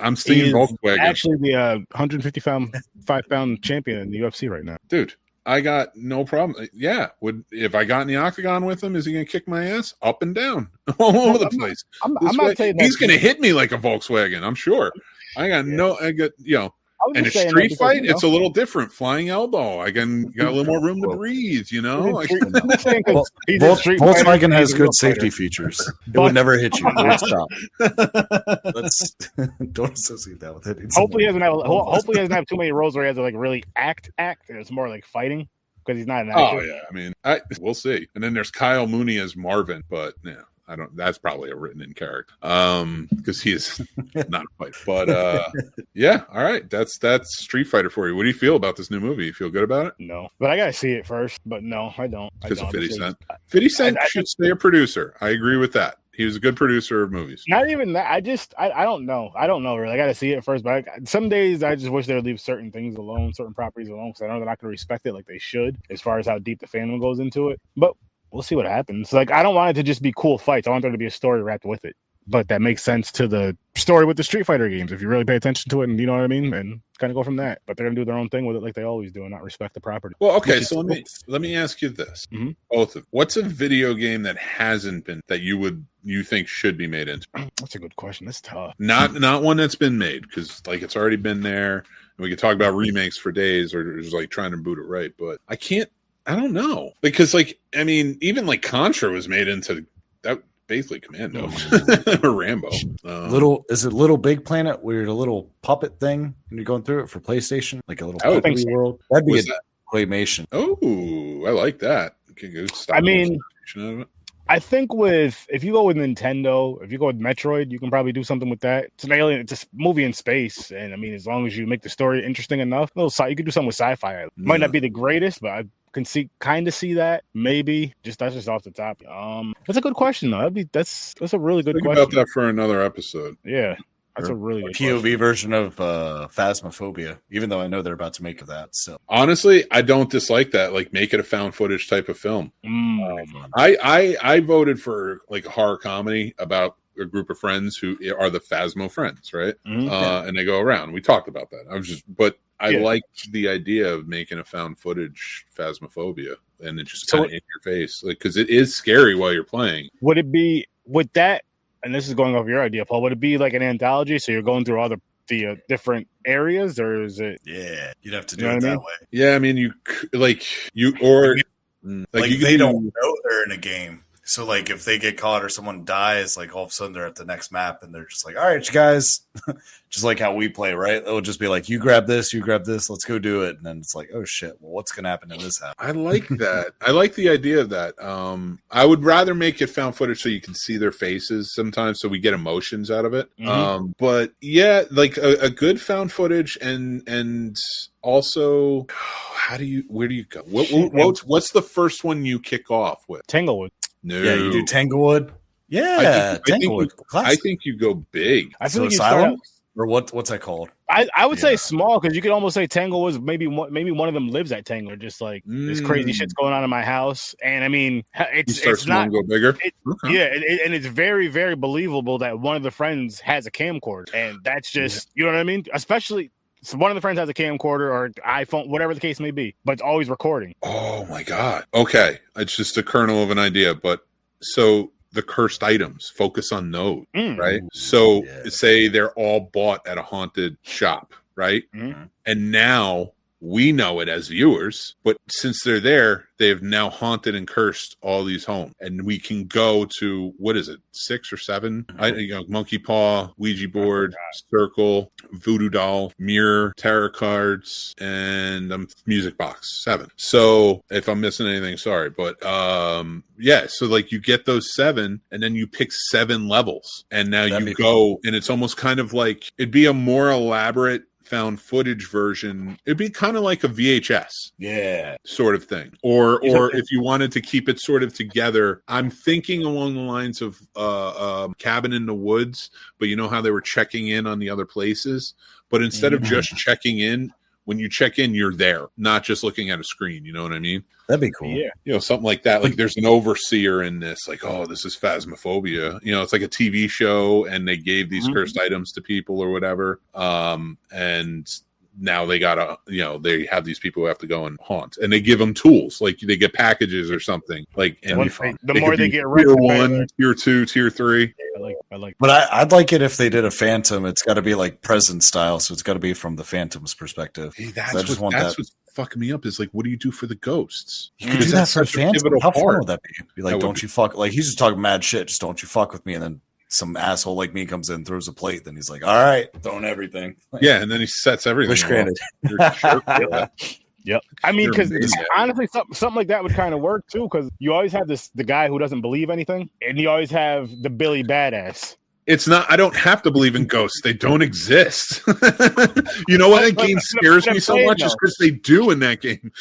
I'm seeing Volkswagen. Actually, the 155-pound champion in the UFC right now. Dude, I got no problem. Yeah, if I got in the octagon with him, is he going to kick my ass up and down all over the place? I'm not saying that he's going to hit me like a Volkswagen. I'm sure. And a street fight, it's a little different. Flying elbow, got a little more room to breathe. Volkswagen has good safety features. It would never hit you. It would stop. Don't associate that with it. Hopefully, he doesn't have too many roles where he has to like really act. And it's more like fighting because he's not an actor. Oh yeah, I mean, we'll see. And then there's Kyle Mooney as Marvin, but yeah. I don't. That's probably a written-in character, because he is not a fighter. But yeah, all right. That's Street Fighter for you. What do you feel about this new movie? You feel good about it? No, but I gotta see it first. But no, I don't. Because of 50 Cent. 50 Cent should stay a producer. I agree with that. He was a good producer of movies. Not even that. I don't know. I don't know really. I got to see it first. But some days I just wish they would leave certain things alone, certain properties alone, because I know they're not going to respect it like they should, as far as how deep the fandom goes into it. But we'll see what happens. Like, I don't want it to just be cool fights. I want there to be a story wrapped with it. but that makes sense to the story with the Street Fighter games if you really pay attention to it, and you know what I mean, and kind of go from that. But they're gonna do their own thing with it like they always do, and not respect the property. Well, okay, so let me ask you this: both of what's a video game that hasn't been that you think should be made into? That's a good question. That's tough. Not one that's been made, because like it's already been there, and we could talk about remakes for days, or just like trying to boot it right. But I don't know, because like I mean, even like Contra was made into that. Basically Commando or Rambo. Little Big Planet where you're a little puppet thing and you're going through it for PlayStation, like a little puppet world. That'd be claymation. Oh, I like that. I mean, I think if you go with Nintendo, if you go with Metroid, you can probably do something with that. It's an alien, it's a movie in space, and I mean, as long as you make the story interesting enough, you could do something with sci-fi. It might not be the greatest, but I can kind of see that maybe. That's just off the top. That's a good question though. That's a really good question. About that for another episode. Yeah. That's a really good POV question. version of Phasmophobia, even though I know they're about to make that. So honestly, I don't dislike that. Like, make it a found footage type of film. I voted for like a horror comedy about a group of friends who are the Phasmo friends, right? And they go around. We talked about that. I liked the idea of making a found footage Phasmophobia, and it just kind of in your face, like, because it is scary while you're playing. Would it be with that? And this is going off your idea, Paul. Would it be like an anthology? So you're going through all the different areas, or is it? Yeah, you'd have to do it that way. Yeah, I mean, they don't know they're in a game. So, like, if they get caught or someone dies, like, all of a sudden they're at the next map and they're just like, all right, you guys, just like how we play, right? It'll just be like, you grab this, let's go do it. And then it's like, oh, shit, well, what's going to happen in this house? I like that. I like the idea of that. I would rather make it found footage so you can see their faces sometimes, so we get emotions out of it. But, yeah, like a good found footage and also, where do you go? What's the first one you kick off with? Tanglewood. No. Yeah, you do Tanglewood. Yeah, Tanglewood. I think you go big. I feel like Asylum, or what's that called? I would say small, because you could almost say Tanglewood. Maybe one of them lives at Tangle. Just like this crazy shit's going on in my house, and I mean, it's not go bigger. Yeah, and it's very, very believable that one of the friends has a camcorder, and that's just you know what I mean. Especially. So one of the friends has a camcorder or iPhone, whatever the case may be, but it's always recording. Oh my God. Okay. It's just a kernel of an idea, but so the cursed items, focus on those, right? So say they're all bought at a haunted shop, right? And now we know it as viewers, but since they're there, they have now haunted and cursed all these homes. And we can go to, what is it, 6 or 7? Monkey paw, Ouija board, circle, voodoo doll, mirror, tarot cards, and music box. 7. So if I'm missing anything, sorry. But so like you get those 7, and then you pick 7 levels. And now you go, and it's almost kind of like, it'd be a more elaborate found footage version. It'd be kind of like a VHS sort of thing, or if you wanted to keep it sort of together, I'm thinking along the lines of Cabin in the Woods, but you know how they were checking in on the other places, but instead of just checking in, when you check in, you're there, not just looking at a screen. You know what I mean? That'd be cool. Yeah. Something like that. Like there's an overseer in this, like, oh, this is Phasmophobia. It's like a TV show, and they gave these cursed items to people or whatever. And now they gotta, they have these people who have to go and haunt, and they give them tools, like they get packages or something. Like, and the more they get tier 1, tier 2, tier 3. I like. But I'd like it if they did a Phantom. It's got to be like present style, so it's got to be from the Phantom's perspective. Hey, that's what's fucking me up. Is like, what do you do for the ghosts? You could do that for Phantom. How fun would that be? Be like, don't you fuck? Like he's just talking mad shit. Just don't you fuck with me, and then some asshole like me comes in, throws a plate, then he's like, all right, throwing everything. Yeah, and then he sets everything. Wish granted. Yep. I mean, because honestly, something like that would kind of work too, because you always have the guy who doesn't believe anything, and you always have the Billy Badass. It's not. I don't have to believe in ghosts. They don't exist. You know why that game scares me so much? Is because they do in that game.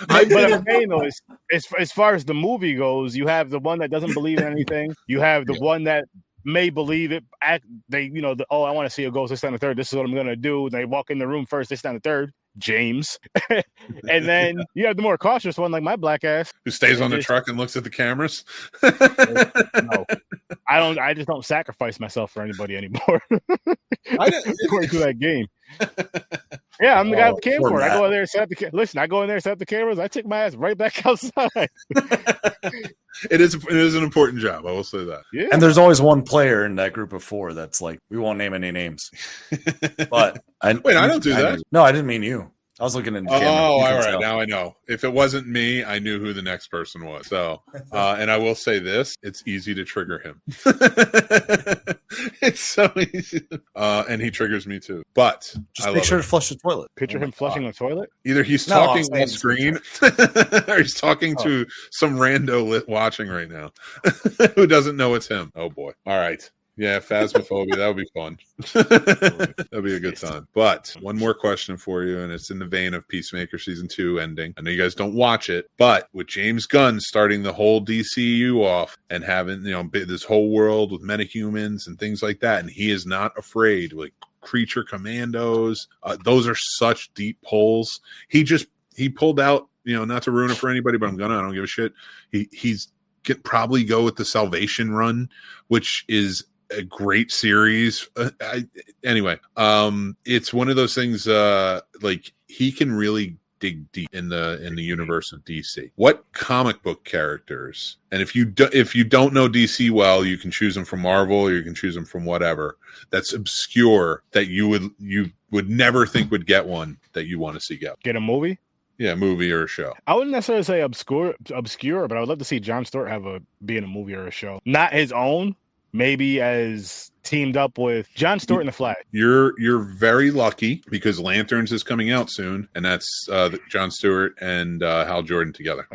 But I'm saying though, as far as the movie goes, you have the one that doesn't believe in anything. You have the one that may believe it. I want to see a ghost. This, that, and the third. This is what I'm going to do. They walk in the room first. This, that, and the third. James. And then you have the more cautious one, like my black ass, who stays on the truck and looks at the cameras. No, I just don't sacrifice myself for anybody anymore. According to that game. Yeah, I'm the guy with the camcorder. I go in there and set up I go in there and set up the cameras. I take my ass right back outside. It is an important job. I will say that. Yeah. And there's always one player in that group of 4 that's like, we won't name any names. But I don't do that. No, I didn't mean you. I was looking in the camera. Oh, all right. Now I know. If it wasn't me, I knew who the next person was. So, and I will say this: it's easy to trigger him. It's so easy, and he triggers me too. But just make sure to flush the toilet. Picture him flushing the toilet. Either he's talking on screen, or he's talking to some rando watching right now who doesn't know it's him. Oh boy! All right. Yeah, phasmophobia. That would be fun. That'd be a good time. But one more question for you, and it's in the vein of Peacemaker Season 2 ending. I know you guys don't watch it, but with James Gunn starting the whole DCU off and having, this whole world with metahumans and things like that, and he is not afraid, like creature commandos. Those are such deep pulls. He pulled out, not to ruin it for anybody, but I don't give a shit. He's probably go with the Salvation run, which is a great series. Anyway, it's one of those things. Like he can really dig deep in the universe of DC. What comic book characters? And if you don't know DC well, you can choose them from Marvel, or you can choose them from whatever that's obscure that you would never think would get one that you want to see get a movie. Yeah, movie or a show. I wouldn't necessarily say obscure, but I would love to see Jon Stewart be in a movie or a show, not his own. Maybe as teamed up with Jon Stewart in The Flash. You're very lucky because Lanterns is coming out soon, and that's Jon Stewart and Hal Jordan together.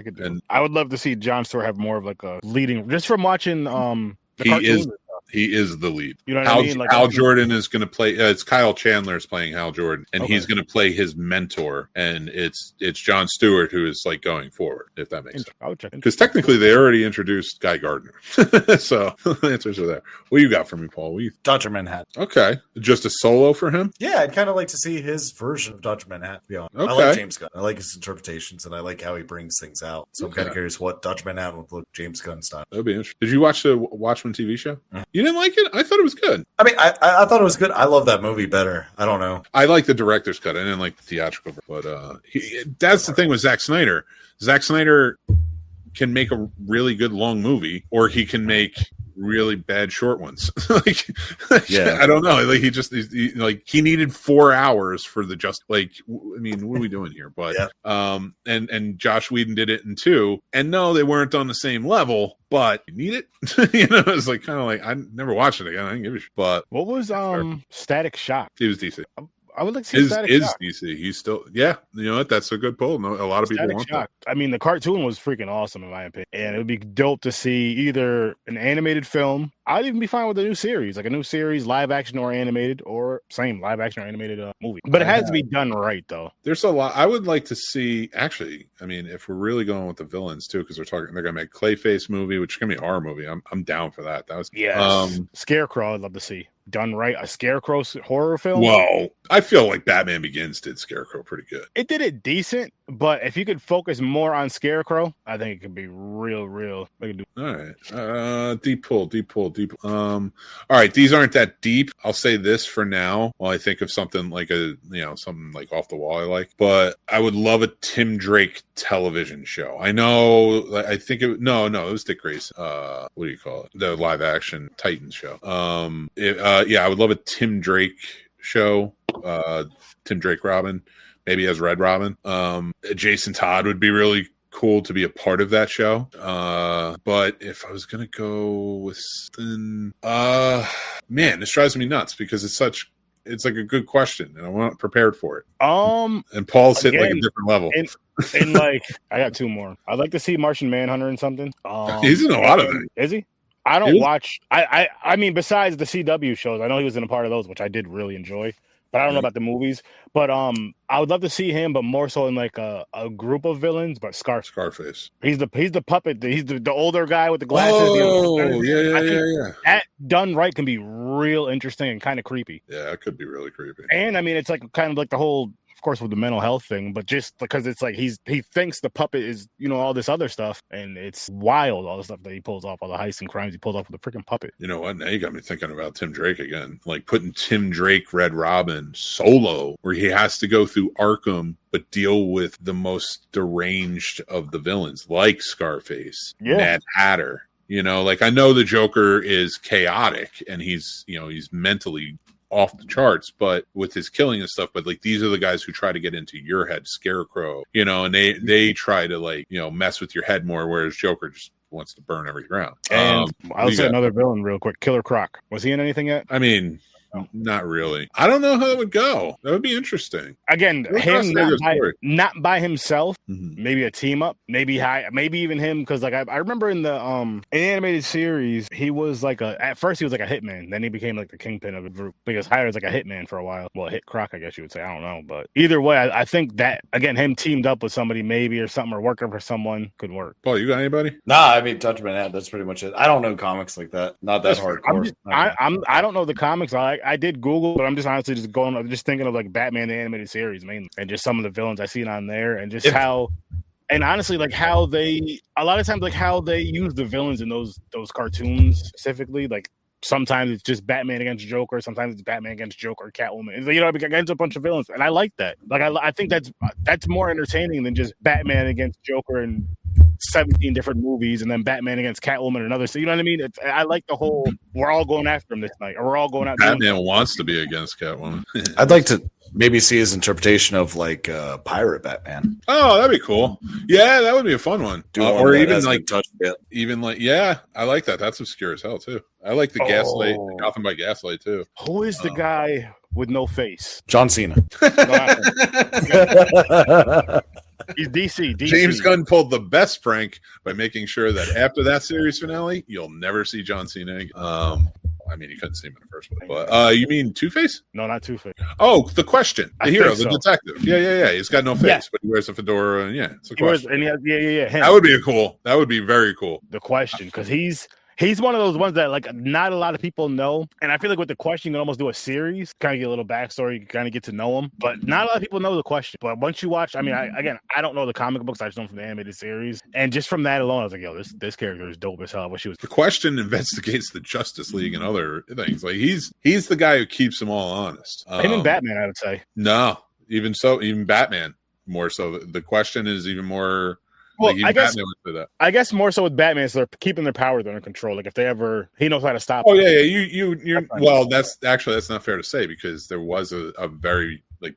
I would love to see Jon Stewart have more of like a leading, just from watching the cartoons. He is the lead. You know what I mean? Like Hal Jordan is going to play. It's Kyle Chandler is playing Hal Jordan, and he's going to play his mentor. And it's Jon Stewart who is like going forward. If that makes sense. I would check because technically they already introduced Guy Gardner, so the answers are there. What you got for me, Paul? Dr. Manhattan. Okay, just a solo for him. Yeah, I'd kind of like to see his version of Dr. Manhattan. To be honest, okay. I like James Gunn. I like his interpretations, and I like how he brings things out. So I'm kind of curious what Dr. Manhattan would look James Gunn style. That'd be interesting. Did you watch the Watchmen TV show? Mm-hmm. You didn't like it? I thought it was good. I mean, I thought it was good. I love that movie better. I don't know. I like the director's cut. I didn't like the theatrical, but that's the thing with Zack Snyder. Zack Snyder can make a really good long movie, or he can make really bad short ones. Yeah, I don't know. Like he needed 4 hours for the what are we doing here? But and Josh Whedon did it in 2, and no, they weren't on the same level, but you need it. It's like kind of like I never watched it again. I didn't give a shit. But what was Static Shock? It was DC. I would like to see Static Shock. DC. He's still, you know what? That's a good pull. No, a lot of people want that. I mean, the cartoon was freaking awesome in my opinion, and it would be dope to see either an animated film. I'd even be fine with a new series, like a new series, live action or animated, or same live action or animated movie. But it has to be done right, though. There's a lot. I would like to see. Actually, I mean, if we're really going with the villains too, because they're gonna make Clayface movie, which is gonna be a horror movie. I'm down for that. That was Scarecrow. I'd love to see done right. A Scarecrow horror film. Well, I feel like Batman Begins did Scarecrow pretty good. It did it decent, but if you could focus more on Scarecrow, I think it could be real. All right, deep pull. All right, these aren't that deep. I'll say this for now while I think of something like something like off the wall I like. But I would love a Tim Drake television show. I know. I think it was Dick Grayson. What do you call it? The live action Titans show. I would love a Tim Drake show. Tim Drake Robin, maybe as Red Robin. Jason Todd would be really cool to be a part of that show. But if I was gonna go with something, man, this drives me nuts because it's like a good question and I'm not prepared for it. And Paul's hitting like a different level. And like I got 2 more. I'd like to see Martian Manhunter and something. He's in a lot of things. Is he? I don't watch. I mean, besides the CW shows, I know he was in a part of those, which I did really enjoy. But I don't know about the movies. But I would love to see him, but more so in like a group of villains. But Scarface. He's the puppet. He's the older guy with the glasses. Oh, yeah. That done right can be real interesting and kind of creepy. Yeah, it could be really creepy. And I mean, it's like kind of like the whole of course, with the mental health thing, but just because it's like he thinks the puppet is, you know, all this other stuff, and it's wild, all the stuff that he pulls off, all the heists and crimes he pulls off with a freaking puppet. You know what? Now you got me thinking about Tim Drake again. Like putting Tim Drake, Red Robin, solo, where he has to go through Arkham but deal with the most deranged of the villains, like Scarface, Mad Hatter. You know, like I know the Joker is chaotic and he's mentally off the charts, but with his killing and stuff, but like these are the guys who try to get into your head, Scarecrow, you know, and they try to like, you know, mess with your head more, whereas Joker just wants to burn every ground. And I'll say another villain real quick, Killer Croc. Was he in anything yet? I mean, not really. I don't know how that would go. That would be interesing. Again, him not by himself. Mm-hmm. Maybe a team up. Maybe even him, because like I remember in the animated series, he was like at first he was like a hitman. Then he became like the kingpin of the group because hired as like a hitman for a while. Well, hit Croc, I guess you would say. I don't know, but either way, I think that again, him teamed up with somebody maybe or something, or working for someone could work. Paul, you got anybody? Nah, I mean, touch my hat. That's pretty much it. I don't know comics like that. Not that hardcore. I don't know the comics. I did Google, but I'm just honestly just thinking of like Batman the animated series mainly, and just some of the villains I seen on there, and just how, and honestly like how they a lot of times like how they use the villains in those cartoons specifically. Like sometimes it's just Batman against Joker, sometimes it's Batman against Joker, Catwoman, you know, against a bunch of villains, and I like that. Like I think that's more entertaining than just Batman against Joker and 17 different movies and then Batman against Catwoman and another. So you know what I mean? I like the whole we're all going after him this night, or we're all going out. Batman wants to be against Catwoman. I'd like to maybe see his interpretation of like pirate Batman. Oh, that'd be cool. Yeah, that would be a fun one. Or even like yeah, I like that. That's obscure as hell too. I like the Gaslight, Gotham by Gaslight too. Who is the guy with no face? John Cena. He's DC. James Gunn pulled the best prank by making sure that after that series finale, you'll never see John Cena. I mean, you couldn't see him in the first place. But you mean Two-Face? No, not Two-Face. Oh, the Question, the hero, the detective. Yeah. He's got no face, but he wears a fedora, and it's a Question. Him. That would be cool. That would be very cool. The Question, because he's one of those ones that like not a lot of people know, and I feel like with the Question, you can almost do a series, kind of get a little backstory, you kind of get to know him. But not a lot of people know the Question. But once you watch, I mean, I don't know the comic books, I just know him from the animated series, and just from that alone, I was like, yo, this character is dope as hell. I wish he was. The Question investigates the Justice League and other things. Like he's the guy who keeps them all honest. Him and Batman, I would say. No, even Batman more so. The Question is even more. Well, like I guess more so with Batman, so they're keeping their powers under control. Like if they ever, he knows how to stop. Oh yeah. You're well. That's not fair to say, because there was a very like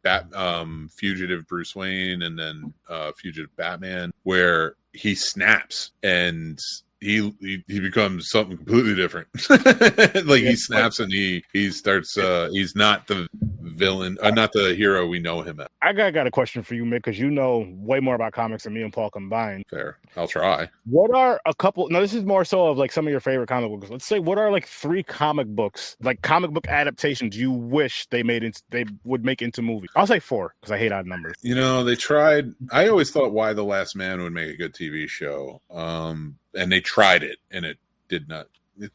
fugitive Bruce Wayne and then fugitive Batman where he snaps and he becomes something completely different. Like he snaps and he starts. He's not the villain, not the hero we know him as. I got a question for you, Mick, because you know way more about comics than me and Paul combined. Fair, I'll try. What are a couple? No, this is more so of like some of your favorite comic books. Let's say, what are like 3 comic books, like comic book adaptations you wish they would make into movies? I'll say 4 because I hate odd numbers. You know, they tried. I always thought Why the Last Man would make a good TV show, and they tried it, and it did not.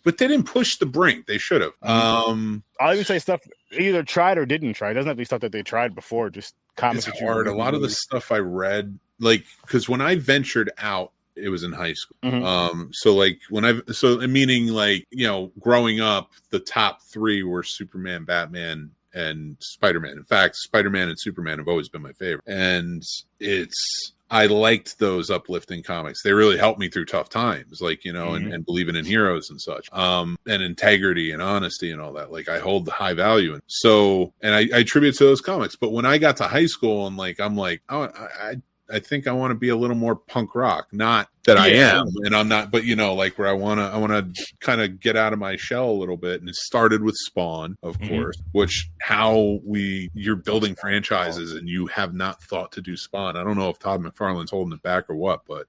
But they didn't push the brink. They should have. I'll even say stuff either tried or didn't try. It doesn't have to be stuff that they tried before. Just comics. It's hard. A lot of the stuff I read, like, because when I ventured out, it was in high school. Mm-hmm. So meaning like, you know, growing up, the top 3 were Superman, Batman, and Spider-Man. In fact, Spider-Man and Superman have always been my favorite. And I liked those uplifting comics. They really helped me through tough times, like, you know, and believing in heroes and such, and integrity and honesty and all that. Like I hold the high value. So, and I attribute to those comics. But when I got to high school and like, I'm like, oh, I think I want to be a little more punk rock. Not that I am, and I'm not, but you know, like where I want to kind of get out of my shell a little bit. And it started with Spawn, of course, which you're building franchises and you have not thought to do Spawn. I don't know if Todd McFarlane's holding it back or what, but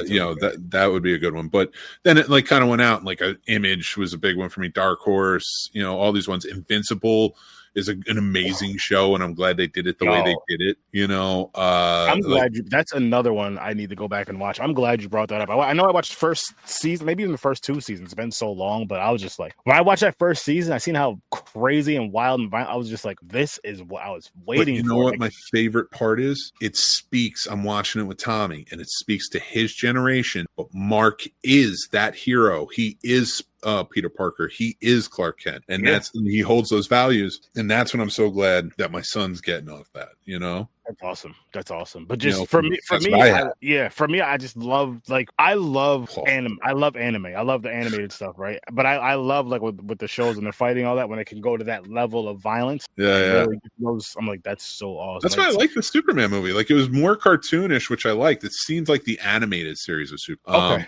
you know, that would be a good one. But then it like kind of went out, and like Image was a big one for me. Dark Horse, you know, all these ones. Invincible is an amazing show, and I'm glad they did it the way they did it. You know, I'm glad that's another one I need to go back and watch. I'm glad you brought that up. I know I watched first season, maybe even the first 2 seasons. It's been so long, but I was just like, when I watched that first season, I seen how crazy and wild and violent. I was just like, this is what I was waiting for. You know what my favorite part is? It speaks. I'm watching it with Tommy, and it speaks to his generation. But Mark is that hero. He is Peter Parker. He is Clark Kent, and he holds those values, and that's what I'm so glad that my son's getting off that. You know, that's awesome. But just for me, I just love I love anime. I love the animated stuff, right? But I love like with the shows and they're fighting all that when they can go to that level of violence. Really, I'm like, that's so awesome. That's why I like the Superman movie. Like, it was more cartoonish, which I liked. It seems like the animated series of Superman. Okay.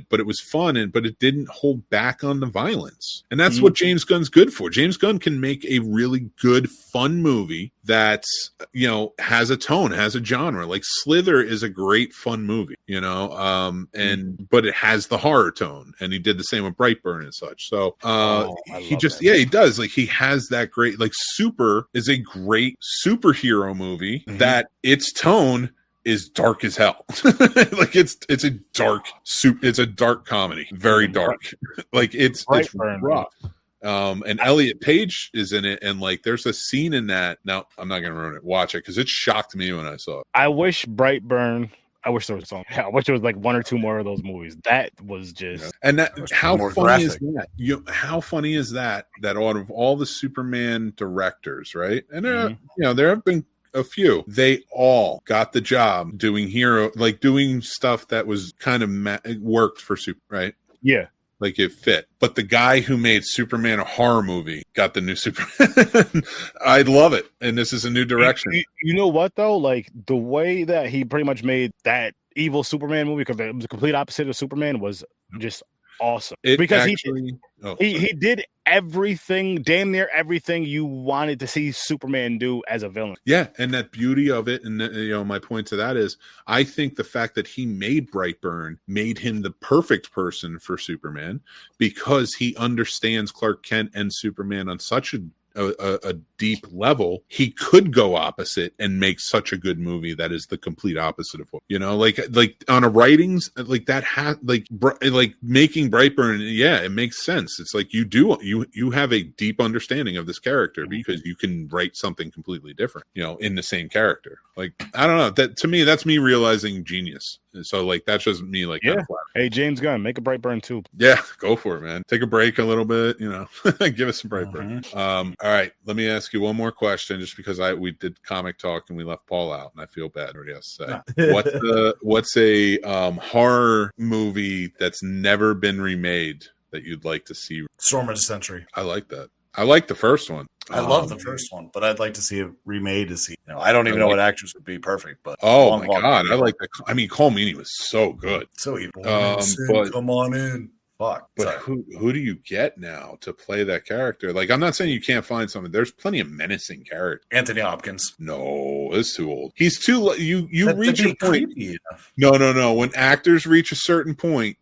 But it was fun, but it didn't hold back on the violence, and that's what James Gunn's good for. James Gunn can make a really good, fun movie that's, you know, has a tone, has a genre. Like Slither is a great, fun movie, you know, but it has the horror tone, and he did the same with Brightburn and such. So he does. Like, he has that great. Like, Super is a great superhero movie that its tone is dark as hell. Like, it's a dark comedy, very dark. Like, it's rough. And Elliot Page is in it, and like, there's a scene in that. Now, I'm not gonna ruin it. Watch it, because it shocked me when I saw it. I wish Brightburn. I wish there was a song. I wish there was like 1 or 2 more of those movies. That was just and that how funny is that? How funny is that? That out of all the Superman directors, right? And there have been a few. They all got the job doing doing stuff that was kind of worked for Super, right? Yeah. Like, it fit. But the guy who made Superman a horror movie got the new Superman. I love it. And this is a new direction. You know what, though? Like, the way that he pretty much made that evil Superman movie, because it was the complete opposite of Superman, was just awesome. Because he did everything, damn near everything you wanted to see Superman do as a villain. Yeah, and that beauty of it, and my point to that is, I think the fact that he made Brightburn made him the perfect person for Superman, because he understands Clark Kent and Superman on such a deep level. He could go opposite and make such a good movie that is the complete opposite of what, like on a writings, like that like making Brightburn. Yeah, it makes sense. It's like you have a deep understanding of this character, because you can write something completely different, in the same character. Like, I don't know, that to me, that's me realizing genius. So like, that's just me, like, yeah. Hey, James Gunn, make a Brightburn too. Yeah, go for it, man. Take a break a little bit, give us some Brightburn. All right, let me ask you one more question, just because we did comic talk and we left Paul out, and I feel bad. Already has to say, what's a horror movie that's never been remade that you'd like to see? Storm of the Century. I like that. I like the first one. I love the first one, but I'd like to see it remade. To see, I don't even know what actors would be perfect, but oh my god, I like that. I mean, Cole Meany was so good, so evil. But come on in. Fuck. But who do you get now to play that character? Like, I'm not saying you can't find someone. There's plenty of menacing characters. Anthony Hopkins. No, it's too old. He's too. You reach your point. No. When actors reach a certain point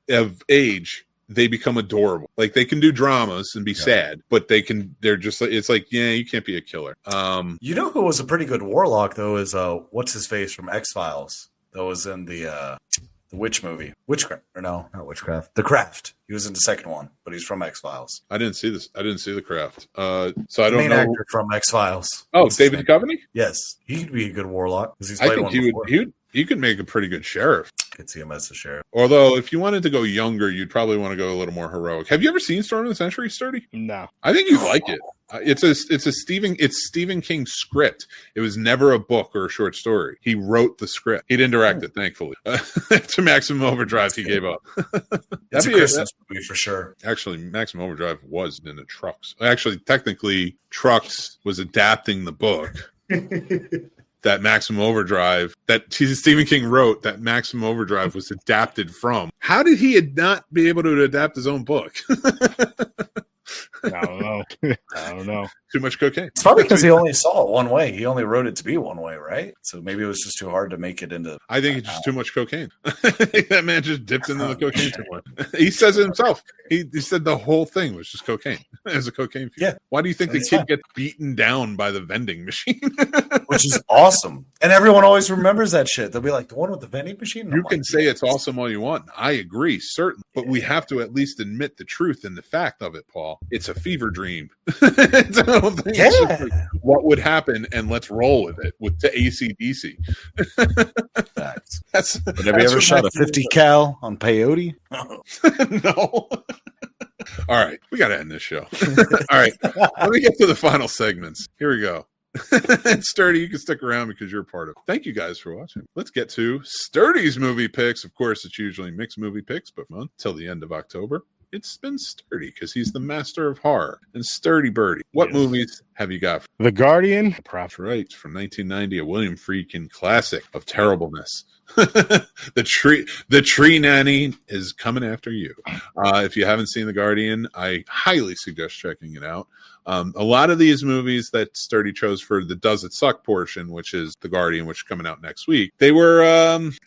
of age, they become adorable. Like, they can do dramas and be sad, but they're just like, it's like, yeah, you can't be a killer. You know who was a pretty good warlock though is what's his face from X-Files that was in the witch movie. Witchcraft. Or no, not Witchcraft. The Craft. He was in the second one, but he's from X-Files. I didn't see this. I didn't see The Craft. So I don't main know. Actor from X-Files. Oh, David Duchovny? Yes. He could be a good warlock. I think he could make a pretty good sheriff. I could see him as a sheriff. Although, if you wanted to go younger, you'd probably want to go a little more heroic. Have you ever seen Storm of the Century, Sturdy? No. I think you'd like it. It's Stephen King's script. It was never a book or a short story. He wrote the script. He didn't direct it, thankfully. To Maximum Overdrive, he gave up. It's a Christmas movie for sure. Actually, Maximum Overdrive was in the Trucks. Actually, technically, Trucks was adapting the book. That Maximum Overdrive, that Stephen King wrote, that Maximum Overdrive was adapted from. How did he not be able to adapt his own book? I don't know. I don't know. Too much cocaine. It's probably because he only saw it one way. He only wrote it to be one way, right? So maybe it was just too hard to make it into. I think it's just too much cocaine. That man just dipped into the cocaine too much. He says it himself. He said the whole thing was just cocaine. It was a cocaine fuel. Yeah. Why do you think the kid gets beaten down by the vending machine? Which is awesome. And everyone always remembers that shit. They'll be like, the one with the vending machine? And You I'm can like, say it's awesome all you want. I agree, certainly. But we have to at least admit the truth and the fact of it, Paul. It's a fever dream. It's a little thing. It's just like, what would happen? And let's roll with it with the ACDC. Facts. But have you ever shot a 50 cal on peyote? No. All right. We got to end this show. All right. Let me get to the final segments. Here we go. And Sturdy, you can stick around because you're part of it. Thank you guys for watching. Let's get to Sturdy's movie picks. Of course, it's usually mixed movie picks, but till the end of October, it's been Sturdy because he's the master of horror. And Sturdy Birdie, what movies have you got? The Guardian. That's right. From 1990, a William Friedkin classic of terribleness. The tree nanny is coming after you. If you haven't seen The Guardian, I highly suggest checking it out. A lot of these movies that Sturdy chose for the Does It Suck portion, which is The Guardian, which is coming out next week, they were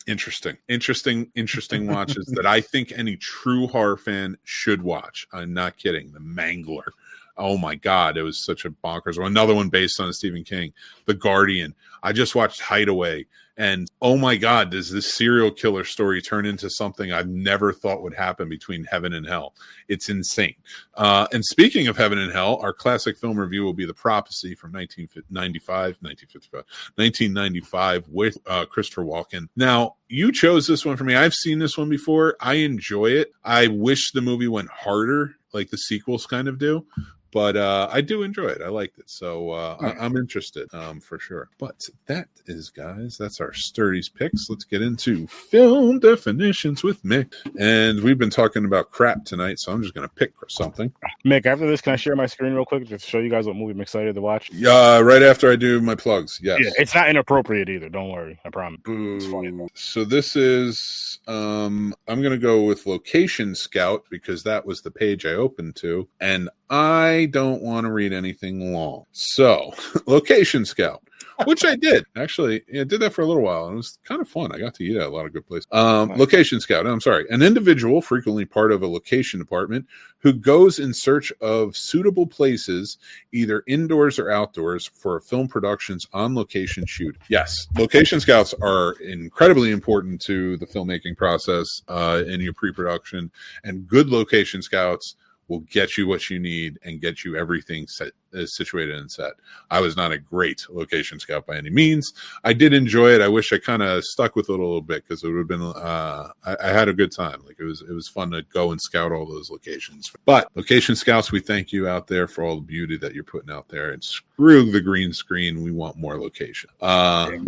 interesting watches that I think any true horror fan should watch. I'm not kidding. The Mangler. Oh my God, it was such a bonkers one. Another one based on Stephen King. The Guardian. I just watched Hideaway. And oh my God, does this serial killer story turn into something I've never thought would happen between heaven and hell? It's insane. And speaking of heaven and hell, our classic film review will be The Prophecy from 1995 with Christopher Walken. Now, you chose this one for me. I've seen this one before. I enjoy it. I wish the movie went harder, like the sequels kind of do. But I do enjoy it. I liked it. So I'm interested for sure. But that is, guys, that's our Sturdy's picks. Let's get into film definitions with Mick. And we've been talking about crap tonight, so I'm just going to pick something. Mick, after this, can I share my screen real quick just to show you guys what movie I'm excited to watch? Right after I do my plugs, yes. Yeah, it's not inappropriate either. Don't worry. I promise. It's funny. So this is, I'm going to go with Location Scout because that was the page I opened to. And I don't want to read anything long. So, Location Scout, which I did. Actually, I did that for a little while, and it was kind of fun. I got to eat at a lot of good places. Location Scout, I'm sorry. An individual, frequently part of a location department, who goes in search of suitable places, either indoors or outdoors, for a film production's on-location shoot. Yes, Location Scouts are incredibly important to the filmmaking process in your pre-production, and good Location Scouts will get you what you need and get you everything situated and set. I was not a great location scout by any means. I did enjoy it. I wish I kind of stuck with it a little bit because it would have been. I had a good time. Like it was fun to go and scout all those locations. But Location Scouts, we thank you out there for all the beauty that you're putting out there. And screw the green screen. We want more location. Right.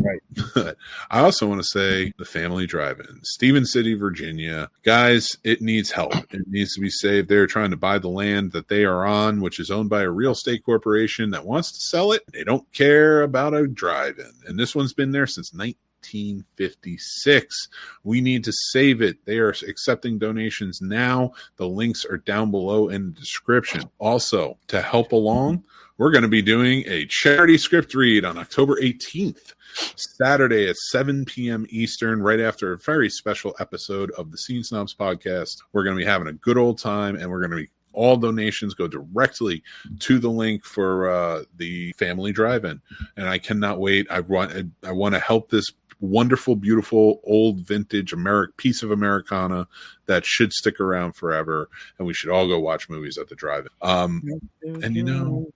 I also want to say the Family Drive-In, Stephen City, Virginia. Guys, it needs help. It needs to be saved. They're trying to buy the land that they are on, which is owned by a real estate corporation that wants to sell it. They don't care about a drive-in. And this one's been there since 1956. We need to save it. They are accepting donations now. The links are down below in the description. Also, to help along, we're going to be doing a charity script read on October 18th. Saturday at 7 p.m. Eastern, right after a very special episode of the Scene Snobs podcast. We're going to be having a good old time, and we're going to be all donations go directly to the link for the Family Drive-In, and I cannot wait. I want to help this wonderful, beautiful, old, vintage piece of Americana that should stick around forever, and we should all go watch movies at the drive-in. And you know,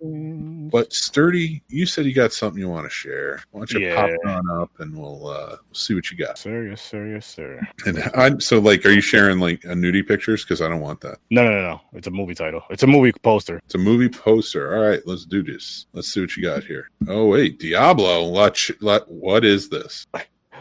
but Sturdy, you said you got something you want to share. Why don't you pop on up and we'll see what you got. Yes, sir. And so, like, are you sharing like a nudie pictures? Because I don't want that. No. It's a movie title. It's a movie poster. It's a movie poster. All right, let's do this. Let's see what you got here. Oh wait, Diablo. What is this?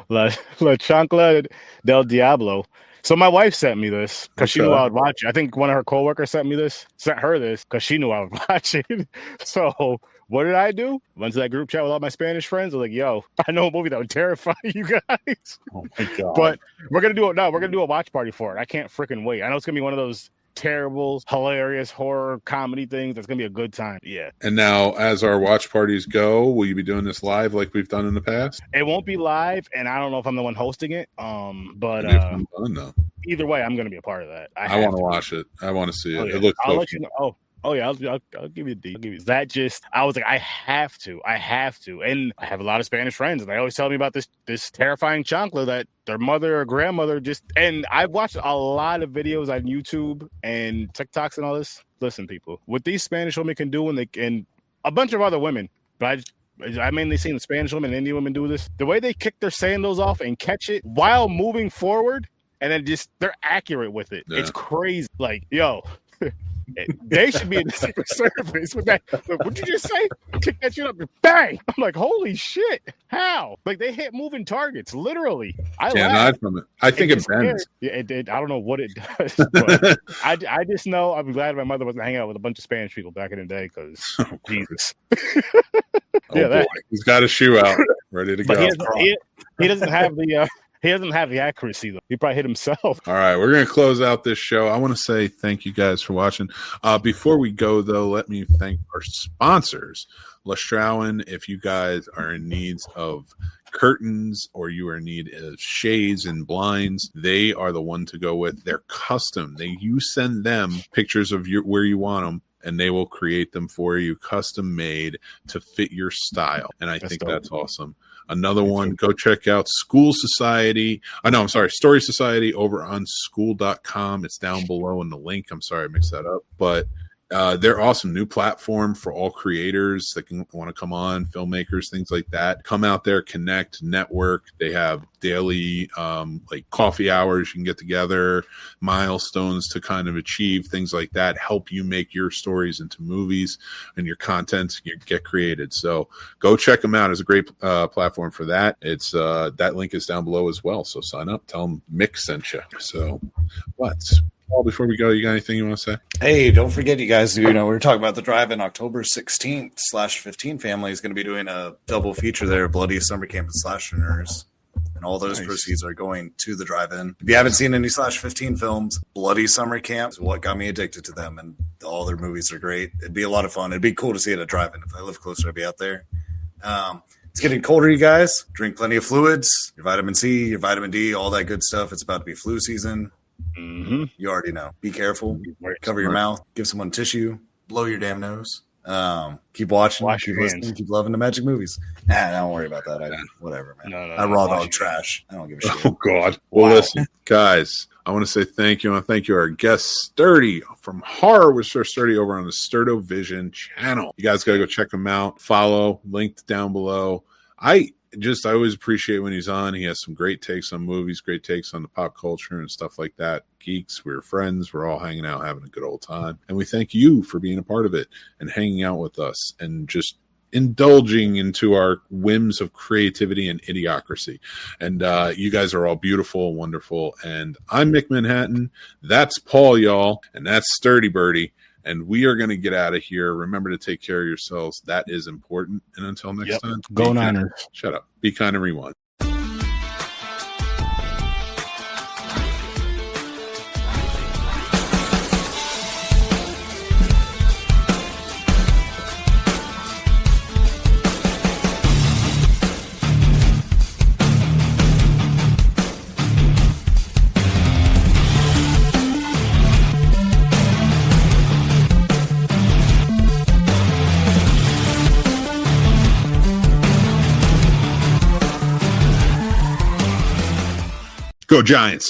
La Chancla del Diablo. So my wife sent me this because she knew I would watch it. I think one of her coworkers sent her this because she knew I would watch it. So what did I do? Went to that group chat with all my Spanish friends. I was like, yo, I know a movie that would terrify you guys. Oh my God. But we're going to do it now. We're going to do a watch party for it. I can't freaking wait. I know it's going to be one of those terrible, hilarious horror comedy things. That's gonna be a good time. Yeah. And now, as our watch parties go, will you be doing this live like we've done in the past? It won't be live, and I don't know if I'm the one hosting it. But Maybe it's fun, though. Either way, I'm gonna be a part of that. I want to watch it. I want to see it. Oh, yeah. It looks. I'll so let you know. Oh yeah, I'll give you a D. I'll give you that. Just I was like, I have to, and I have a lot of Spanish friends, and they always tell me about this terrifying chancla that their mother or grandmother just. And I've watched a lot of videos on YouTube and TikToks and all this. Listen, people, what these Spanish women can do, and a bunch of other women, but I mainly seen the Spanish women and Indian women do this. The way they kick their sandals off and catch it while moving forward, and then they're accurate with it. Yeah. It's crazy. Like, yo. They should be in the Secret Service with that. What'd you just say? Kick that shit up and bang! I'm like, holy shit! How? Like they hit moving targets, literally. I laugh from it. I think it bends. Yeah, it. I don't know what it does. But I just know I'm glad my mother wasn't hanging out with a bunch of Spanish people back in the day because Jesus. Boy, he's got a shoe out, ready to go. He doesn't have the. He doesn't have the accuracy, though. He probably hit himself. All right, we're going to close out this show. I want to say thank you guys for watching. Before we go, though, let me thank our sponsors. Lestrauen, if you guys are in need of curtains or you are in need of shades and blinds, they are the one to go with. They're custom. You send them pictures of where you want them, and they will create them for you, custom made to fit your style. And I think that's awesome. Another one, go check out Story Society over on school.com. It's down below in the link. I'm sorry I mixed that up. But they're awesome. New platform for all creators that want to come on, filmmakers, things like that. Come out there, connect, network. They have daily like coffee hours you can get together, milestones to kind of achieve, things like that. Help you make your stories into movies and your content get created. So go check them out. It's a great platform for that. It's that link is down below as well. So sign up. Tell them Mick sent you. So Paul, before we go, you got anything you want to say? Hey, don't forget, you guys, we were talking about the drive-in October 16th/15 family is going to be doing a double feature there, Bloody Summer Camp and Slashers. And all those proceeds are going to the drive-in. If you haven't seen any /15 films, Bloody Summer Camp is what got me addicted to them, and all their movies are great. It'd be a lot of fun. It'd be cool to see it at a drive-in. If I live closer, I'd be out there. It's getting colder, you guys. Drink plenty of fluids, your vitamin C, your vitamin D, all that good stuff. It's about to be flu season. Mm-hmm. You already know. Be careful. Cover your mouth. Give someone tissue. Blow your damn nose. Keep watching. Wash keep your listening. hands. Keep loving the magic movies. Don't worry about that. Whatever, man. No, I raw dog trash. I don't give a shit. Oh, God. Well, listen, guys, I want to say thank you. I want to thank you, our guest, Sturdy from Horror with Sir Sturdy over on the Sturdo Vision channel. You guys got to go check him out. Follow, linked down below. I always appreciate when he's on. He has some great takes on movies, great takes on the pop culture and stuff like that. Geeks, we're friends. We're all hanging out, having a good old time. And we thank you for being a part of it and hanging out with us and just indulging into our whims of creativity and idiocracy. And you guys are all beautiful and wonderful. And I'm Mick Manhattan. That's Paul, y'all. And that's Sturdy Birdie. And we are going to get out of here. Remember to take care of yourselves. That is important. And until next time, go Niners. Shut up. Be kind and rewind. Go Giants.